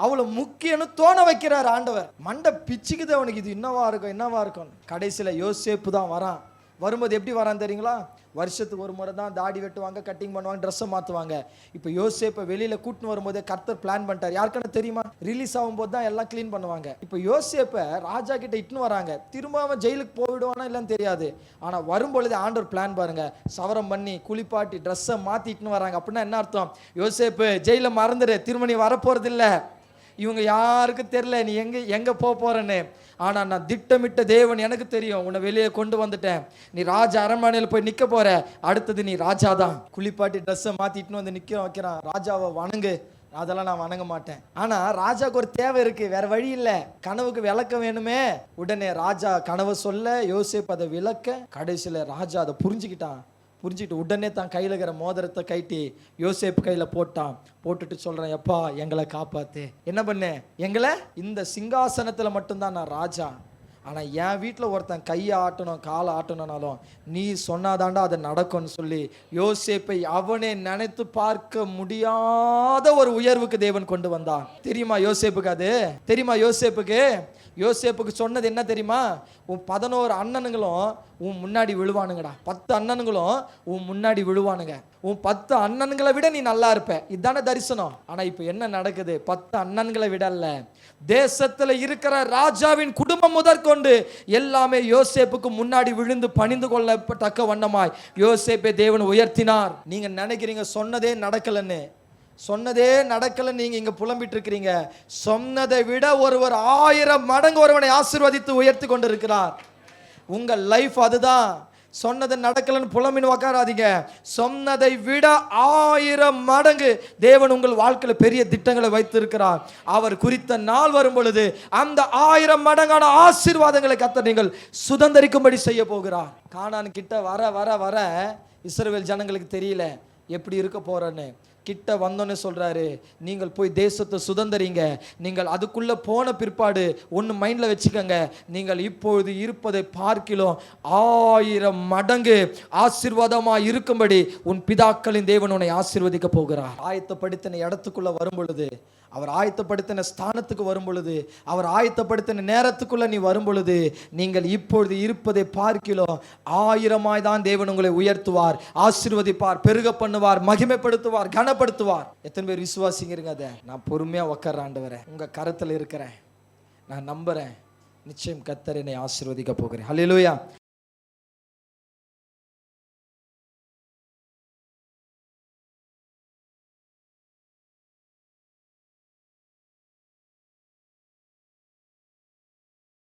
அவ்வளோ முக்கியம்னு தோண வைக்கிறார் ஆண்டவர். மண்டை பிச்சுக்குது அவனுக்கு, இது என்னவா இருக்கும். கடைசியில் யோசேப்பு தான் வரான். வரும்போது எப்படி வரான்னு தெரியுங்களா? வருஷத்துக்கு ஒரு முறை தான் தாடி வெட்டுவாங்க, கட்டிங் பண்ணுவாங்க, ட்ரெஸ்ஸை மாற்றுவாங்க. இப்போ யோசேப்பை வெளியில் கூட்டின்னு வரும்போதே கர்த்தர் பிளான் பண்ணிட்டார். யாருக்கான தெரியுமா? ரிலீஸ் ஆகும்போது தான் எல்லாம் க்ளீன் பண்ணுவாங்க. இப்போ யோசேப்பை ராஜா கிட்ட இட்டுன்னு வராங்க. திரும்ப அவன் ஜெயிலுக்கு போயிடுவானா இல்லைன்னு தெரியாது. ஆனால் வரும்பொழுது ஆண்டவர் பிளான் பாருங்க. சவரம் பண்ணி குளிப்பாட்டி ட்ரெஸ்ஸை மாற்றி இட்டுன்னு வராங்க. அப்படின்னா என்ன அர்த்தம்? யோசேப்பு ஜெயிலில் மறந்துடு, திரும்ப நீ வரப்போறது இல்லை. இவங்க யாருக்கும் தெரியல நீ எங்கே போகிறேன்னு. ஆனால் நான் திட்டமிட்ட தேவன் எனக்கு தெரியும். உன்னை வெளியே கொண்டு வந்துட்டேன். நீ ராஜா அரண்மனையில் போய் நிற்க போற. அடுத்தது நீ ராஜா தான். குளிப்பாட்டி ட்ரெஸ்ஸை மாற்றிட்டுன்னு வந்து நிற்க வைக்கிறான். ராஜாவை வணங்கு. அதெல்லாம் நான் வணங்க மாட்டேன். ஆனால் ராஜாவுக்கு ஒரு தேவை இருக்குது, வேற வழி இல்லை. கனவுக்கு விளக்கம் வேணுமே. உடனே ராஜா கனவை சொல்ல, யோசேப்பு அதை விளக்க, கடைசியில் ராஜா அதை புரிஞ்சுக்கிட்டான். புரிஞ்சுக்கிட்டு உடனே தான் கையில் இருக்கிற மோதிரத்தை கைட்டி யோசேப்பு கையில் போட்டான். போட்டுட்டு சொல்கிறேன், எப்பா எங்களை காப்பாத்து. என்ன பண்ணு? எங்களை இந்த சிங்காசனத்தில் மட்டும்தான் நான் ராஜா. ஆனால் என் வீட்டில் ஒருத்தன் கையை ஆட்டணும் காலை ஆட்டணும்னாலும் நீ சொன்னாதாண்டா அது நடக்கும்னு சொல்லி யோசேப்பை அவனே நினைத்து பார்க்க முடியாத ஒரு உயர்வுக்கு தேவன் கொண்டு வந்தான். தெரியுமா யோசேப்புக்கு? அது தெரியுமா யோசேப்புக்கு? யோசேப்புக்கு சொன்னது என்ன தெரியுமா? உன் 11 அண்ணனுங்களும் உன் முன்னாடி விழுவானுங்கடா. 10 அண்ணனுங்களும் உன் முன்னாடி விழுவானுங்க. உன் 10 அண்ணன்களை விட நீ நல்லா இருப்ப. இதுதானே தரிசனம். ஆனா இப்ப என்ன நடக்குது? 10 அண்ணன்களை விட அல்ல, தேசத்துல இருக்கிற ராஜாவின் குடும்பம் முதற்கொண்டு எல்லாமே யோசேப்புக்கு முன்னாடி விழுந்து பணிந்து கொள்ளத்தக்க வண்ணமாய் யோசேப்பை தேவன் உயர்த்தினார். நீங்க நினைக்கிறீங்க சொன்னதே நடக்கலன்னு. சொன்னதே நடக்கல. நீங்க இங்க புலம்பிட்டு இருக்கிறீங்க. சொன்னதை விட ஒருவர் 1000 மடங்கு ஒருவனை ஆசீர்வதித்து உயர்த்தி கொண்டிருக்கிறார். உங்க லைஃப் அதுதான். சொன்னது நடக்கலன்னு புலம்பின்னு உக்காராதீங்க. சொன்னதை விட 1000 மடங்கு தேவன் உங்கள் வாழ்க்கையில் பெரிய திட்டங்களை வைத்திருக்கிறார். அவர் குறித்த நாள் வரும் பொழுது அந்த 1000 மடங்கான ஆசீர்வாதங்களை கர்த்தர் நீங்கள் சுதந்தரிக்கும்படி செய்ய போகிறார். கானான் கிட்ட வர வர வர இஸ்ரவேல் ஜனங்களுக்கு தெரியல எப்படி இருக்க போறேன்னு. கிட்ட வந்தோன்னு சொல்றாரு, நீங்கள் போய் தேசத்தை சுதந்தரிங்க. நீங்கள் அதுக்குள்ள போன பிற்பாடு ஒன்று மைண்ட்ல வச்சுக்கோங்க, நீங்கள் இப்பொழுது இருப்பதை பார்க்கிலும் 1000 மடங்கு ஆசீர்வாதமா இருக்கும்படி உன் பிதாக்களின் தேவன் உன்னை ஆசீர்வதிக்க போகிறார். ஆயத்தப்படுத்தின இடத்துக்குள்ள வரும் பொழுது, அவர் ஆயத்தப்படுத்தின ஸ்தானத்துக்கு வரும் பொழுது, அவர் ஆயத்தப்படுத்தின நேரத்துக்குள்ள நீ வரும் பொழுது, நீங்கள் இப்பொழுது இருப்பதை பார்க்கிலும் 1000 தான் தேவன் உங்களை உயர்த்துவார், ஆசீர்வதிப்பார், பெருக பண்ணுவார், மகிமைப்படுத்துவார், கனப்படுத்துவார். எத்தனை பேர் விசுவாசிங்கிறீங்க? அதை நான் பொறுமையா உட்கார்ற ஆண்டவரே உங்க கரத்தில் இருக்கிறேன். நான் நம்புறேன், நிச்சயம் கர்த்தர் என்னை ஆசீர்வதிக்க போகிறேன். ஹல்லேலூயா.